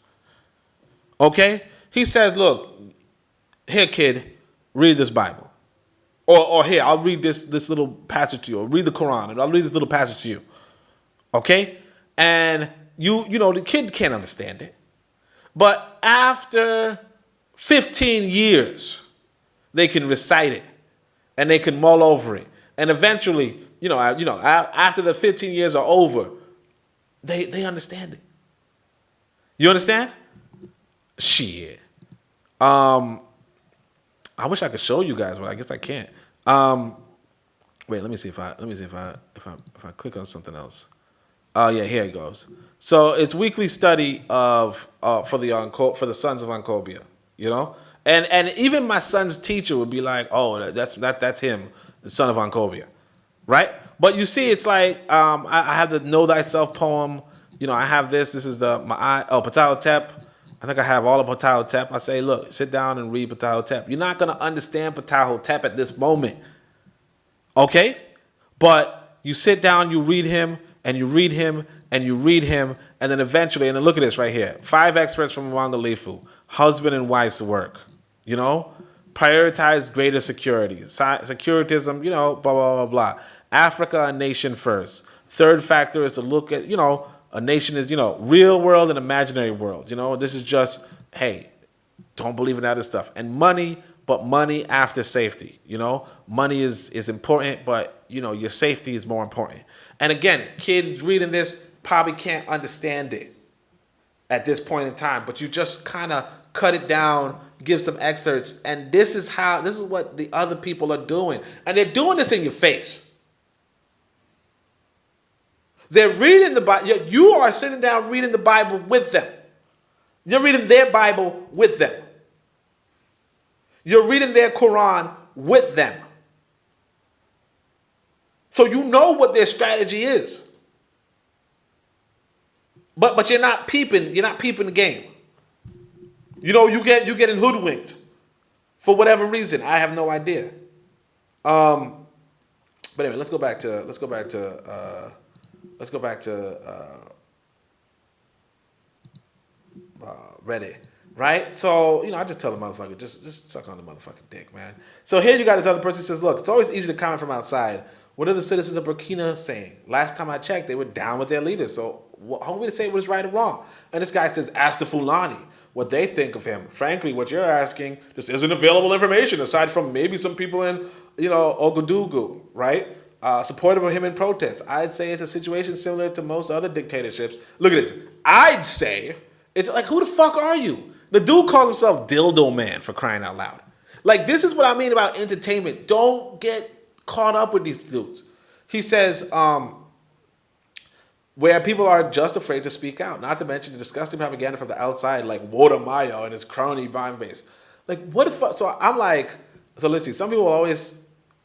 Okay, he says, look, here, kid, read this Bible, or here, I'll read this little passage to you, or read the Quran, and I'll read this little passage to you. Okay, and the kid can't understand it. But after 15 years, they can recite it, and they can mull over it, and eventually, after the 15 years are over, they understand it. You understand? Shit. I wish I could show you guys, but I guess I can't. Wait, let me see if I click on something else. Oh yeah, here it goes. So it's weekly study of for the sons of Oncobia, and even my son's teacher would be like, oh, that's him, the son of Oncobia, right? But you see, it's like I have the Know Thyself poem. I have this. This is the Ptah Htp. I think I have all of Ptah Htp. I say, look, sit down and read Ptah Htp. You're not going to understand Ptah Htp at this moment. Okay? But you sit down, you read him, and you read him, and you read him, and then eventually, and then look at this right here. 5 experts from Uangalifu, husband and wife's work. You know? Prioritize greater security. Securitism, you know, blah, blah, blah, blah. Africa, a nation first. Third factor is to look at, you know, a nation is, you know, real world and imaginary world. You know, this is just, hey, don't believe in that other stuff. And money, but money after safety. You know, money is important, but, you know, your safety is more important. And again, kids reading this probably can't understand it at this point in time, but you just kind of cut it down, give some excerpts, and this is what the other people are doing. And they're doing this in your face. They're reading the Bible. You are sitting down reading the Bible with them. You're reading their Bible with them. You're reading their Quran with them. So you know what their strategy is. But you're not peeping the game. You know, you're getting hoodwinked for whatever reason. I have no idea. But anyway, let's go back to Reddit, right? So, you know, I just tell the motherfucker, just suck on the motherfucking dick, man. So here you got this other person who says, look, it's always easy to comment from outside. What are the citizens of Burkina saying? Last time I checked, they were down with their leaders. So how are we to say what is right or wrong? And this guy says, ask the Fulani what they think of him. Frankly, what you're asking just isn't available information aside from maybe some people in, you know, Ouagadougou, right? Supportive of him in protest. I'd say it's a situation similar to most other dictatorships. Look at this. I'd say it's like, who the fuck are you? The dude calls himself Dildo Man, for crying out loud. Like, this is what I mean about entertainment. Don't get caught up with these dudes. He says, where people are just afraid to speak out, not to mention the disgusting propaganda from the outside, like Walter Mayo and his crony bomb base. Like, what the fuck? So I'm like, so let's see. Some people always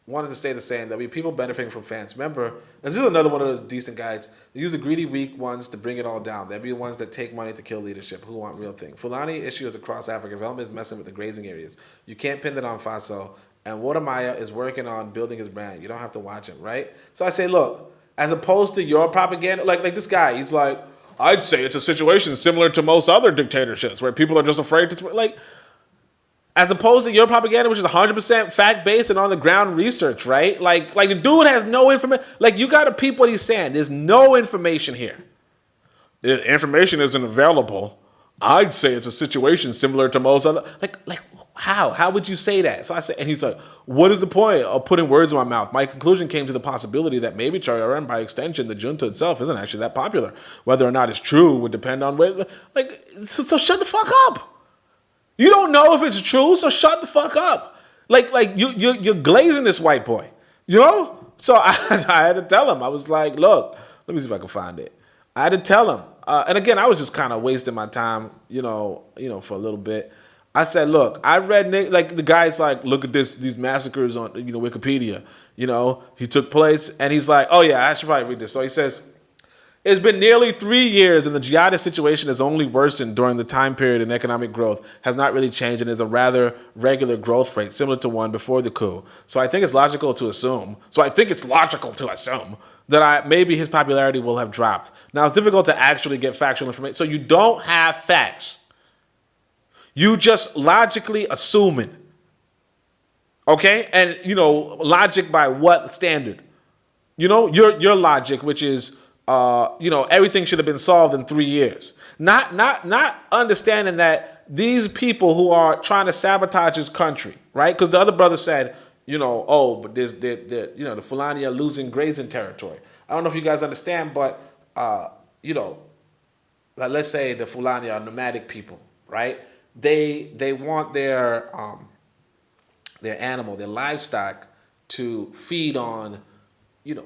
wanted to stay the same. There'll be people benefiting from fans. Remember, and this is another one of those decent guides. They use the greedy, weak ones to bring it all down. There'll be the ones that take money to kill leadership, who want real thing. Fulani issues across Africa. Development is messing with the grazing areas. You can't pin that on Faso. And Walter Maya is working on building his brand. You don't have to watch him, right? So I say, look, as opposed to your propaganda, like this guy, he's like, I'd say it's a situation similar to most other dictatorships where people are just afraid to, like, as opposed to your propaganda, which is 100% fact-based and on-the-ground research, right? Like the dude has no information. Like, you got to peep what he's saying. There's no information here. The information isn't available. I'd say it's a situation similar to most other. Like how? How would you say that? So I said, and he's like, what is the point of putting words in my mouth? My conclusion came to the possibility that maybe Traoré, and by extension, the junta itself isn't actually that popular. Whether or not it's true would depend on where. Like, so shut the fuck up. You don't know if it's true, so shut the fuck up. Like you're glazing this white boy, you know? So I had to tell him. I was like, look, let me see if I can find it. I had to tell him. And again, I was just kind of wasting my time, you know, for a little bit. I said, look, I read, like, the guy's like, look at these massacres on, you know, Wikipedia. You know, he took place, and he's like, oh yeah, I should probably read this. So he says, it's been nearly 3 years, and the jihadist situation has only worsened during the time period, and economic growth has not really changed and is a rather regular growth rate, similar to one before the coup. So I think it's logical to assume that maybe his popularity will have dropped. Now, it's difficult to actually get factual information. So you don't have facts. You just logically assuming. Okay? And, you know, logic by what standard? You know, your logic, which is, you know, everything should have been solved in 3 years. Not understanding that these people who are trying to sabotage his country, right? Because the other brother said, you know, oh, but you know, the Fulani are losing grazing territory. I don't know if you guys understand, but you know, like, let's say the Fulani are nomadic people, right? They want their animal, their livestock, to feed on, you know,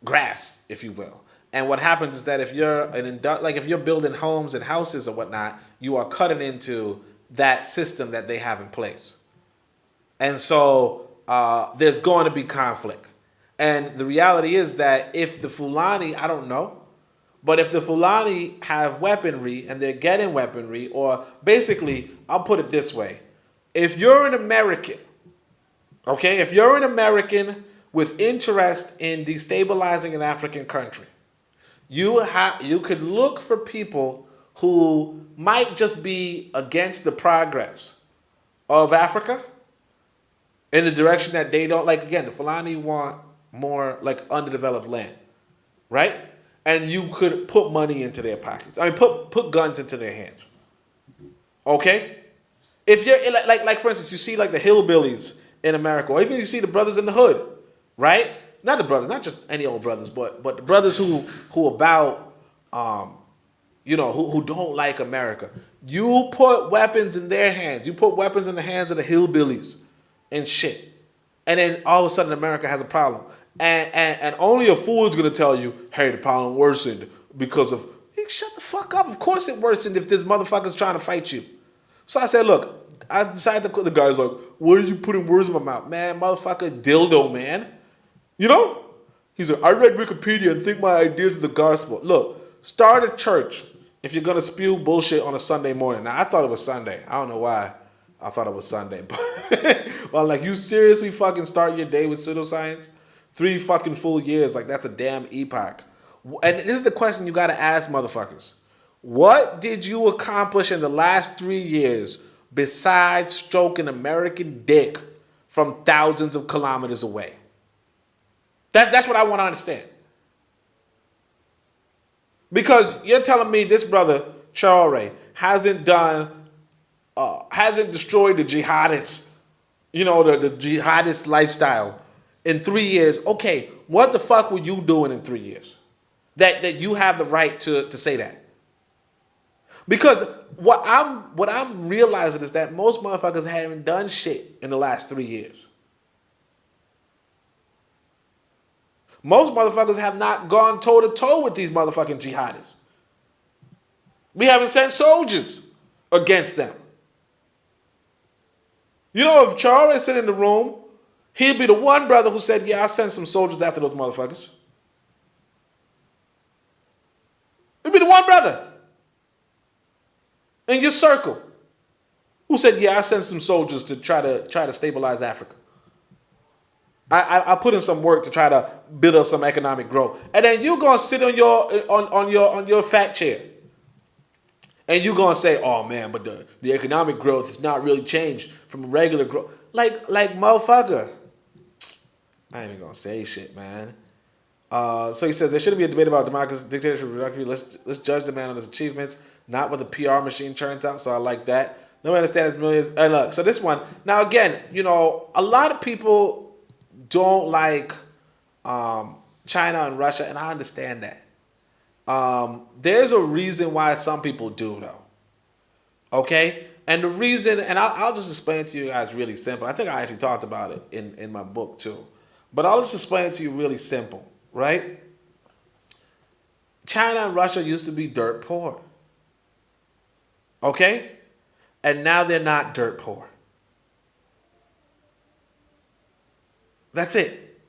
grass, if you will. And what happens is that if you're if you're building homes and houses or whatnot, you are cutting into that system that they have in place. And so there's going to be conflict. And the reality is that if the Fulani, I don't know, But if the Fulani have weaponry and they're getting weaponry, or basically, I'll put it this way. If you're an American, okay, if you're an American with interest in destabilizing an African country, you could look for people who might just be against the progress of Africa in the direction that they don't, like, again, the Fulani want more like underdeveloped land, right? And you could put money into their pockets. I mean, put guns into their hands. Okay? If you're like for instance, you see like the hillbillies in America, or even you see the brothers in the hood, right? Not the brothers, not just any old brothers, but the brothers who about who don't like America. You put weapons in their hands. You put weapons in the hands of the hillbillies and shit. And then all of a sudden America has a problem. And only a fool is gonna tell you, hey, the problem worsened because of, hey, shut the fuck up. Of course it worsened if this motherfucker's trying to fight you. So I said, look, I decided to, the guy's like, what are you putting words in my mouth? Man, motherfucker, dildo, man. You know? He's like, I read Wikipedia and think my ideas are the gospel. Look, start a church if you're going to spew bullshit on a Sunday morning. Now, I thought it was Sunday. I don't know why I thought it was Sunday. But like, you seriously fucking start your day with pseudoscience? 3 fucking full years. Like, that's a damn epoch. And this is the question you got to ask motherfuckers. What did you accomplish in the last 3 years besides stroking American dick from thousands of kilometers away? That's what I want to understand. Because you're telling me this brother, Traore, hasn't destroyed the jihadists, the jihadist lifestyle in 3 years. Okay, what the fuck were you doing in 3 years? That you have the right to say that. Because what I'm realizing is that most motherfuckers haven't done shit in the last 3 years. Most motherfuckers have not gone toe-to-toe with these motherfucking jihadists. We haven't sent soldiers against them. You know, if Traore sit in the room, he'd be the one brother who said, yeah, I sent some soldiers after those motherfuckers. He'd be the one brother in your circle who said, yeah, I sent some soldiers to try to stabilize Africa. I put in some work to try to build up some economic growth. And then you're gonna sit on your fat chair. And you're gonna say, oh man, but the economic growth has not really changed from regular growth. Like motherfucker. I ain't even gonna say shit, man. So he says there shouldn't be a debate about democracy, dictatorship, democracy. Let's judge the man on his achievements, not what the PR machine turns out. So I like that. Nobody understands millions. And look, so this one now again, a lot of people don't like China and Russia, and I understand that. There's a reason why some people do, though. Okay, and the reason, and I'll just explain it to you guys really simple. I think I actually talked about it in my book too, but I'll just explain it to you really simple. Right? China and Russia used to be dirt poor. Okay? And now they're not dirt poor. That's it.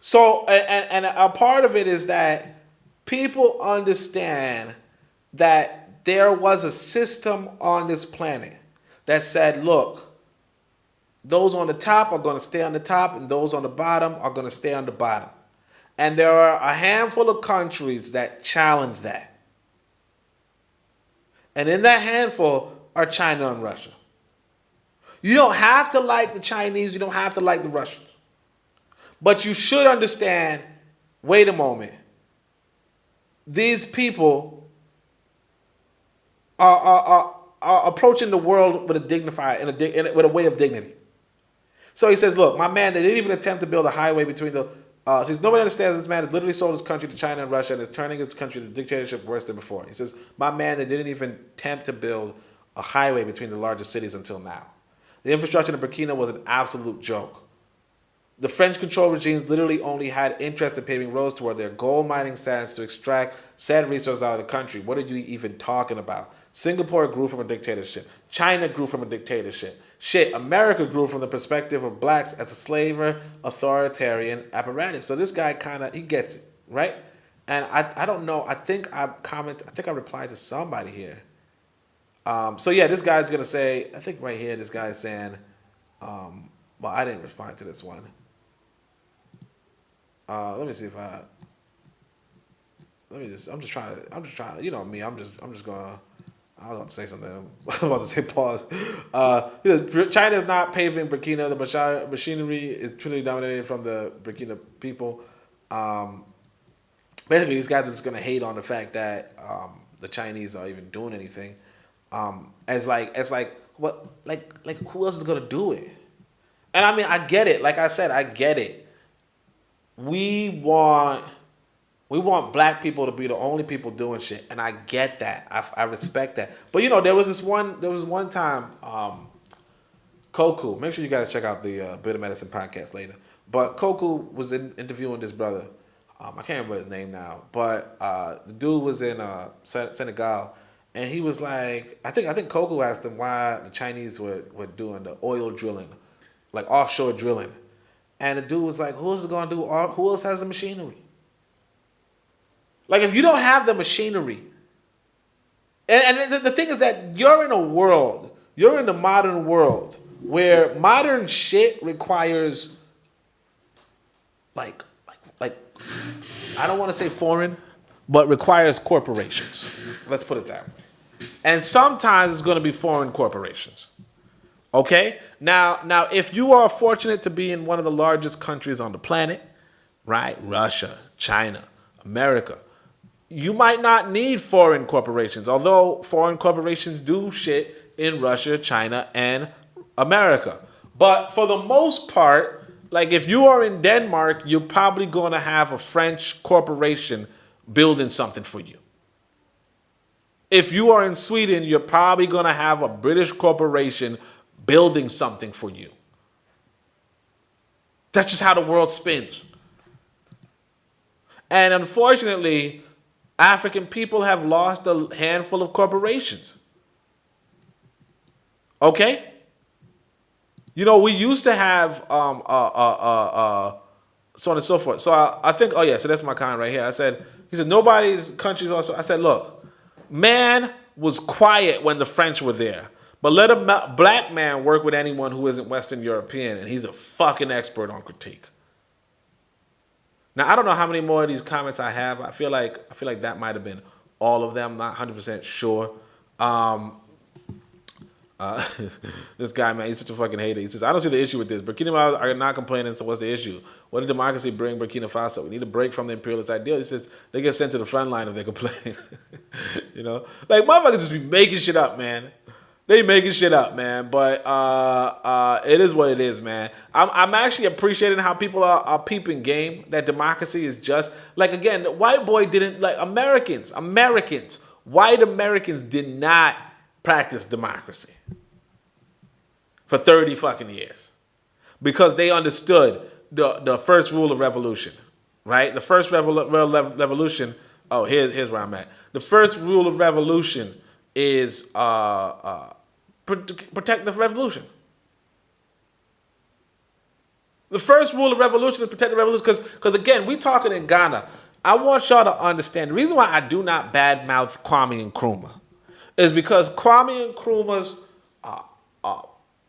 So, and a part of it is that people understand that there was a system on this planet that said, look, those on the top are going to stay on the top, and those on the bottom are going to stay on the bottom. And there are a handful of countries that challenge that. And in that handful are China and Russia. You don't have to like the Chinese, you don't have to like the Russians. But you should understand, wait a moment, these people are approaching the world with a dignified, with a way of dignity. So he says, look, my man, they didn't even attempt to build a highway between the... says, nobody understands this man has literally sold his country to China and Russia and is turning his country to dictatorship worse than before. He says, my man, they didn't even attempt to build a highway between the largest cities until now. The infrastructure in Burkina was an absolute joke. The French-controlled regimes literally only had interest in paving roads toward their gold mining sands to extract said resources out of the country. What are you even talking about? Singapore grew from a dictatorship. China grew from a dictatorship. Shit, America grew from the perspective of blacks as a slaver, authoritarian apparatus. So this guy he gets it, right? And I don't know. I think I replied to somebody here. So yeah, this guy's gonna say. I think right here, this guy's saying. Well, I didn't respond to this one. Let me see if I. I'm just trying. You know me. I'm just gonna. I was about to say something. I was about to say pause. He says, China is not paving Burkina. The machinery is truly dominated from the Burkina people. Basically, these guys are just gonna hate on the fact that the Chinese are even doing anything. As like what like who else is gonna do it? And I mean, I get it. Like I said, I get it. We want black people to be the only people doing shit, and I get that. I respect that. But you know, there was one time, Koku. Make sure you guys check out the Bit of Medicine podcast later. But Koku was interviewing this brother. I can't remember his name now, but the dude was in Senegal, and he was like, I think Koku asked him why the Chinese were doing the oil drilling, like offshore drilling, and the dude was like, who else is gonna do? Who else has the machinery? Like, if you don't have the machinery, and the thing is that you're in the modern world where modern shit requires like I don't want to say foreign, but requires corporations. Let's put it that way. And sometimes it's going to be foreign corporations. Okay? Now, if you are fortunate to be in one of the largest countries on the planet, right? Russia, China, America, you might not need foreign corporations, although foreign corporations do shit in Russia, China, and America. But for the most part, like if you are in Denmark, you're probably going to have a French corporation building something for you. If you are in Sweden, you're probably going to have a British corporation building something for you. That's just how the world spins. And unfortunately, African people have lost a handful of corporations. Okay? You know, we used to have so on and so forth. So I think, oh yeah, so that's my comment right here. He said, nobody's country also. I said, look, man was quiet when the French were there, but let a black man work with anyone who isn't Western European, and he's a fucking expert on critique. Now, I don't know how many more of these comments I have. I feel like that might have been all of them. Not 100% sure. This guy, man, he's such a fucking hater. He says, I don't see the issue with this. Burkina Faso are not complaining, so what's the issue? What did democracy bring Burkina Faso? We need a break from the imperialist ideal. He says, they get sent to the front line if they complain. You know? Like, motherfuckers just be making shit up, man. They making shit up, man. But it is what it is, man. I'm actually appreciating how people are peeping game, that democracy is just, like, again, the white boy didn't, like, Americans, white Americans did not practice democracy for 30 fucking years because they understood the first rule of revolution, right? The first revolution. Oh, here's where I'm at. The first rule of revolution is protect the revolution. The first rule of revolution is protect the revolution because again, we talking in Ghana. I want y'all to understand the reason why I do not badmouth Kwame Nkrumah is because Kwame Nkrumah's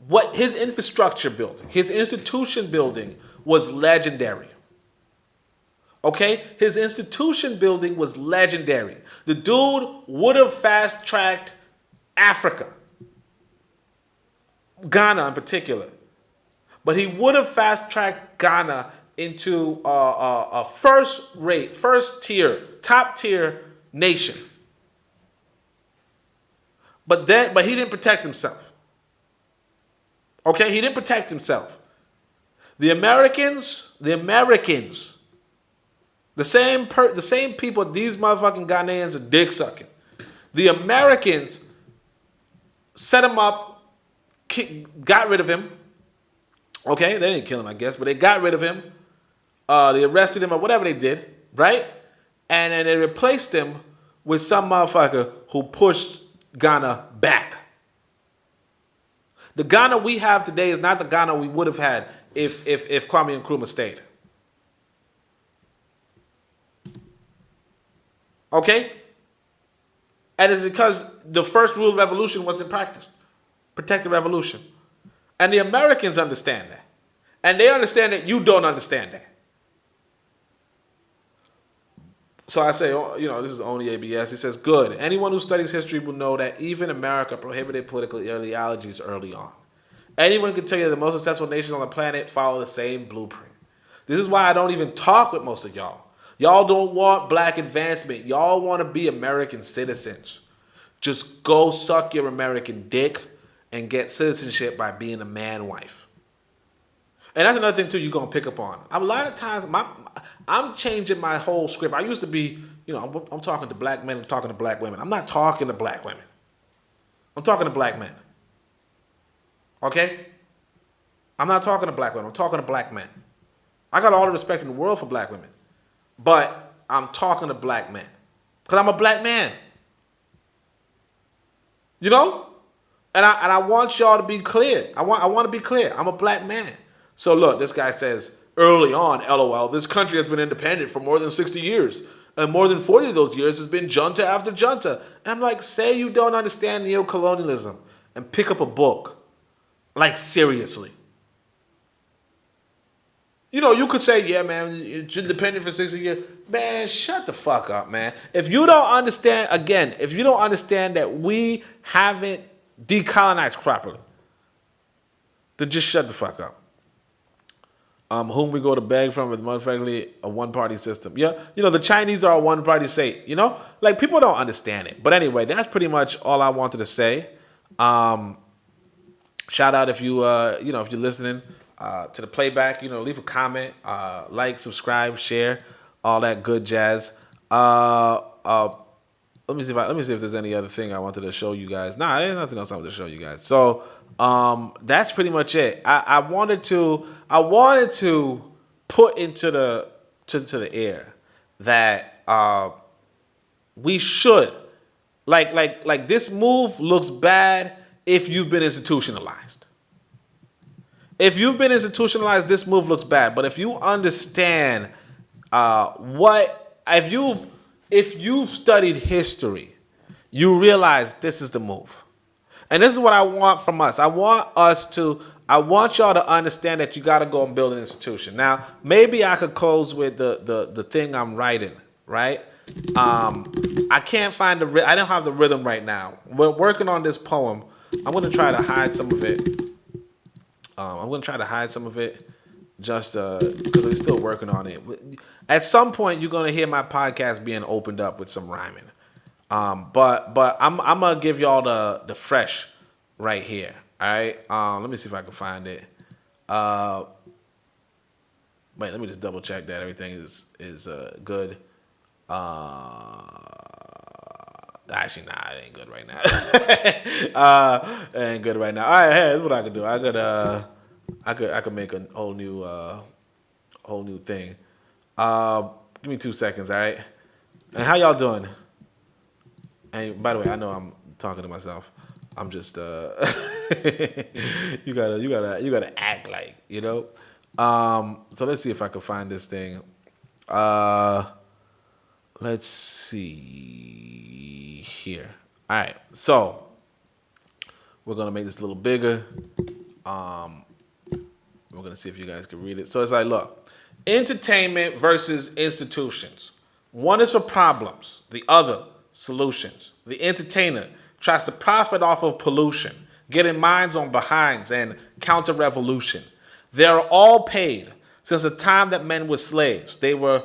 what his infrastructure building, his institution building was legendary. Okay? His institution building was legendary. The dude would have fast-tracked Africa, Ghana in particular. But he would have fast-tracked Ghana into a top-tier nation. But he didn't protect himself. Okay, he didn't protect himself. The Americans, the same people, these motherfucking Ghanaians are dick sucking. The Americans set him up, got rid of him. Okay, they didn't kill him, I guess, but they got rid of him. They arrested him or whatever they did, right? And then they replaced him with some motherfucker who pushed Ghana back. The Ghana we have today is not the Ghana we would have had if Kwame Nkrumah stayed. Okay? And it's because the first rule of evolution wasn't practiced. Protect the revolution. And the Americans understand that. And they understand that you don't understand that. So I say, this is only ABS. He says, good. Anyone who studies history will know that even America prohibited political ideologies early on. Anyone can tell you that the most successful nations on the planet follow the same blueprint. This is why I don't even talk with most of y'all. Y'all don't want black advancement. Y'all want to be American citizens. Just go suck your American dick and get citizenship by being a man wife. And that's another thing, too, you're going to pick up on. A lot of times, I'm changing my whole script. I used to be, I'm talking to black men, I'm talking to black women. I'm not talking to black women. I'm talking to black men. Okay? I'm not talking to black women. I'm talking to black men. I got all the respect in the world for black women. But I'm talking to black men. Because I'm a black man. You know? And I want y'all to be clear. I want to be clear. I'm a black man. So look, this guy says, early on, LOL, this country has been independent for more than 60 years. And more than 40 of those years has been junta after junta. And I'm like, say you don't understand neocolonialism and pick up a book. Like, seriously. You could say, yeah, man, it's independent for 60 years. Man, shut the fuck up, man. If you don't understand that we haven't decolonized properly, then just shut the fuck up. Whom we go to beg from is motherfucking a one-party system. Yeah, the Chinese are a one-party state. Like, people don't understand it. But anyway, that's pretty much all I wanted to say. Shout out if you if you're listening to the playback. Leave a comment, like, subscribe, share, all that good jazz. Let me see if there's any other thing I wanted to show you guys. Nah, there's nothing else I wanted to show you guys. So that's pretty much it. I wanted to put into the air that we should like this move looks bad if you've been institutionalized. If you've been institutionalized, this move looks bad. But if you understand if you've studied history, you realize this is the move. And this is what I want from us. I want y'all to understand that you got to go and build an institution. Now, maybe I could close with the thing I'm writing, right? I can't find I don't have the rhythm right now. We're working on this poem. I'm going to try to hide some of it. Just because we're still working on it. At some point, you're going to hear my podcast being opened up with some rhyming. But I'm gonna give y'all the fresh right here. All right. Let me see if I can find it. Wait, let me just double check that everything is good. Actually, nah, it ain't good right now. It ain't good right now. All right, hey, this is what I could do. I could make a whole new thing. Give me 2 seconds, all right? And how y'all doing? And by the way, I know I'm talking to myself. I'm just you gotta act like, So let's see if I can find this thing. Let's see here. All right, so we're gonna make this a little bigger. We're gonna see if you guys can read it. So it's like, look, entertainment versus institutions. One is for problems, the other solutions. The entertainer tries to profit off of pollution, getting minds on behinds and counter-revolution. They are all paid since the time that men were slaves. They were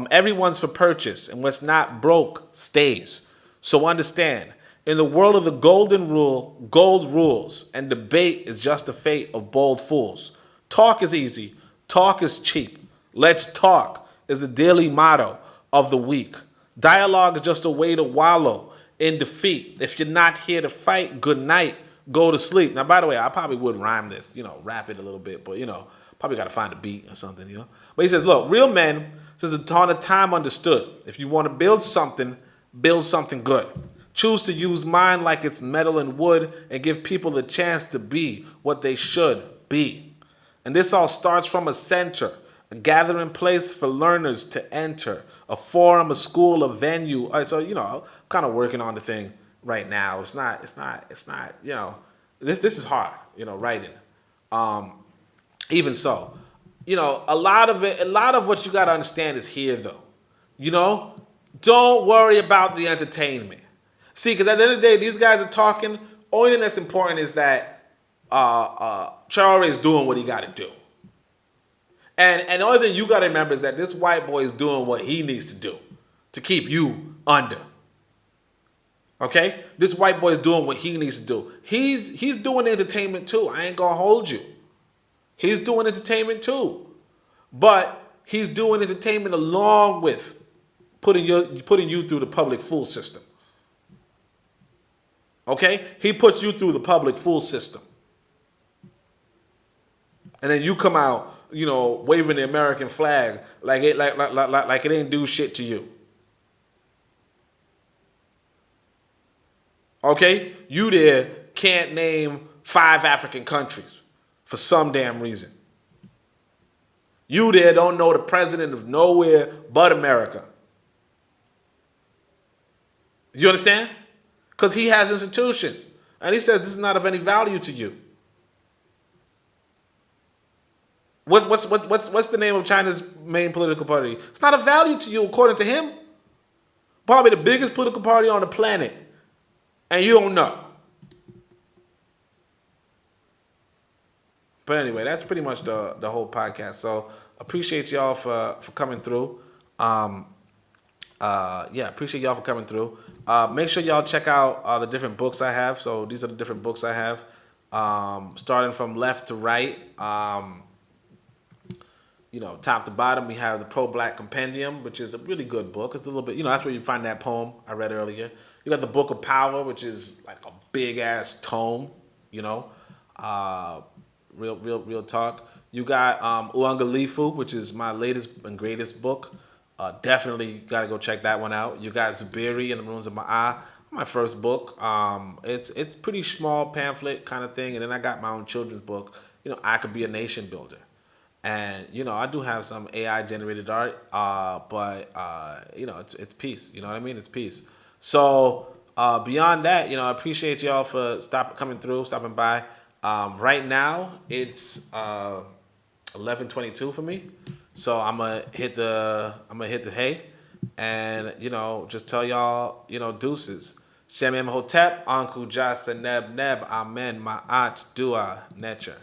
everyone's for purchase, and what's not broke stays. So understand, in the world of the golden rule, gold rules, and debate is just the fate of bold fools. Talk is easy, talk is cheap. Let's talk is the daily motto of the week. Dialogue is just a way to wallow in defeat. If you're not here to fight, good night, go to sleep. Now, by the way, I probably would rhyme this, rap it a little bit, but, probably got to find a beat or something, But he says, look, real men, since the dawn of time understood, if you want to build something good. Choose to use mind like it's metal and wood and give people the chance to be what they should be. And this all starts from a center, a gathering place for learners to enter, a forum, a school, a venue. So, I'm kind of working on the thing right now. It's not, this is hard, writing. Even so, a lot of what you got to understand is here though. Don't worry about the entertainment. See, because at the end of the day, these guys are talking. Only thing that's important is that Traore is doing what he got to do. And the only thing you got to remember is that this white boy is doing what he needs to do to keep you under. Okay? This white boy is doing what he needs to do. He's doing entertainment too. I ain't going to hold you. He's doing entertainment too. But he's doing entertainment along with putting you through the public fool system. Okay? He puts you through the public fool system. And then you come out, waving the American flag like it ain't do shit to you. Okay? You there can't name 5 African countries for some damn reason. You there don't know the president of nowhere but America. You understand? Because he has institutions. And he says this is not of any value to you. What's the name of China's main political party? It's not of value to you according to him. Probably the biggest political party on the planet. And you don't know. But anyway, that's pretty much the whole podcast. So appreciate y'all for coming through. Appreciate y'all for coming through. Make sure y'all check out the different books I have. So these are the different books I have. Starting from left to right. Top to bottom, we have the Pro-Black Compendium, which is a really good book. It's a little bit, that's where you find that poem I read earlier. You got the Book of Power, which is like a big ass tome, real talk. You got Uangalifu, which is my latest and greatest book. Definitely got to go check that one out. You got Zubiri and the Ruins of Ma'ah, my first book. It's pretty small pamphlet kind of thing. And then I got my own children's book, I Could Be a Nation Builder. And, I do have some AI generated art, but it's peace. You know what I mean? It's peace. So beyond that, I appreciate y'all for stopping by. Right now, it's 11:22 for me. So I'm gonna hit the hay, and just tell y'all, deuces. Shem Hotep, Anku Jasa Neb Neb, Amen, Ma'at Dua Nature.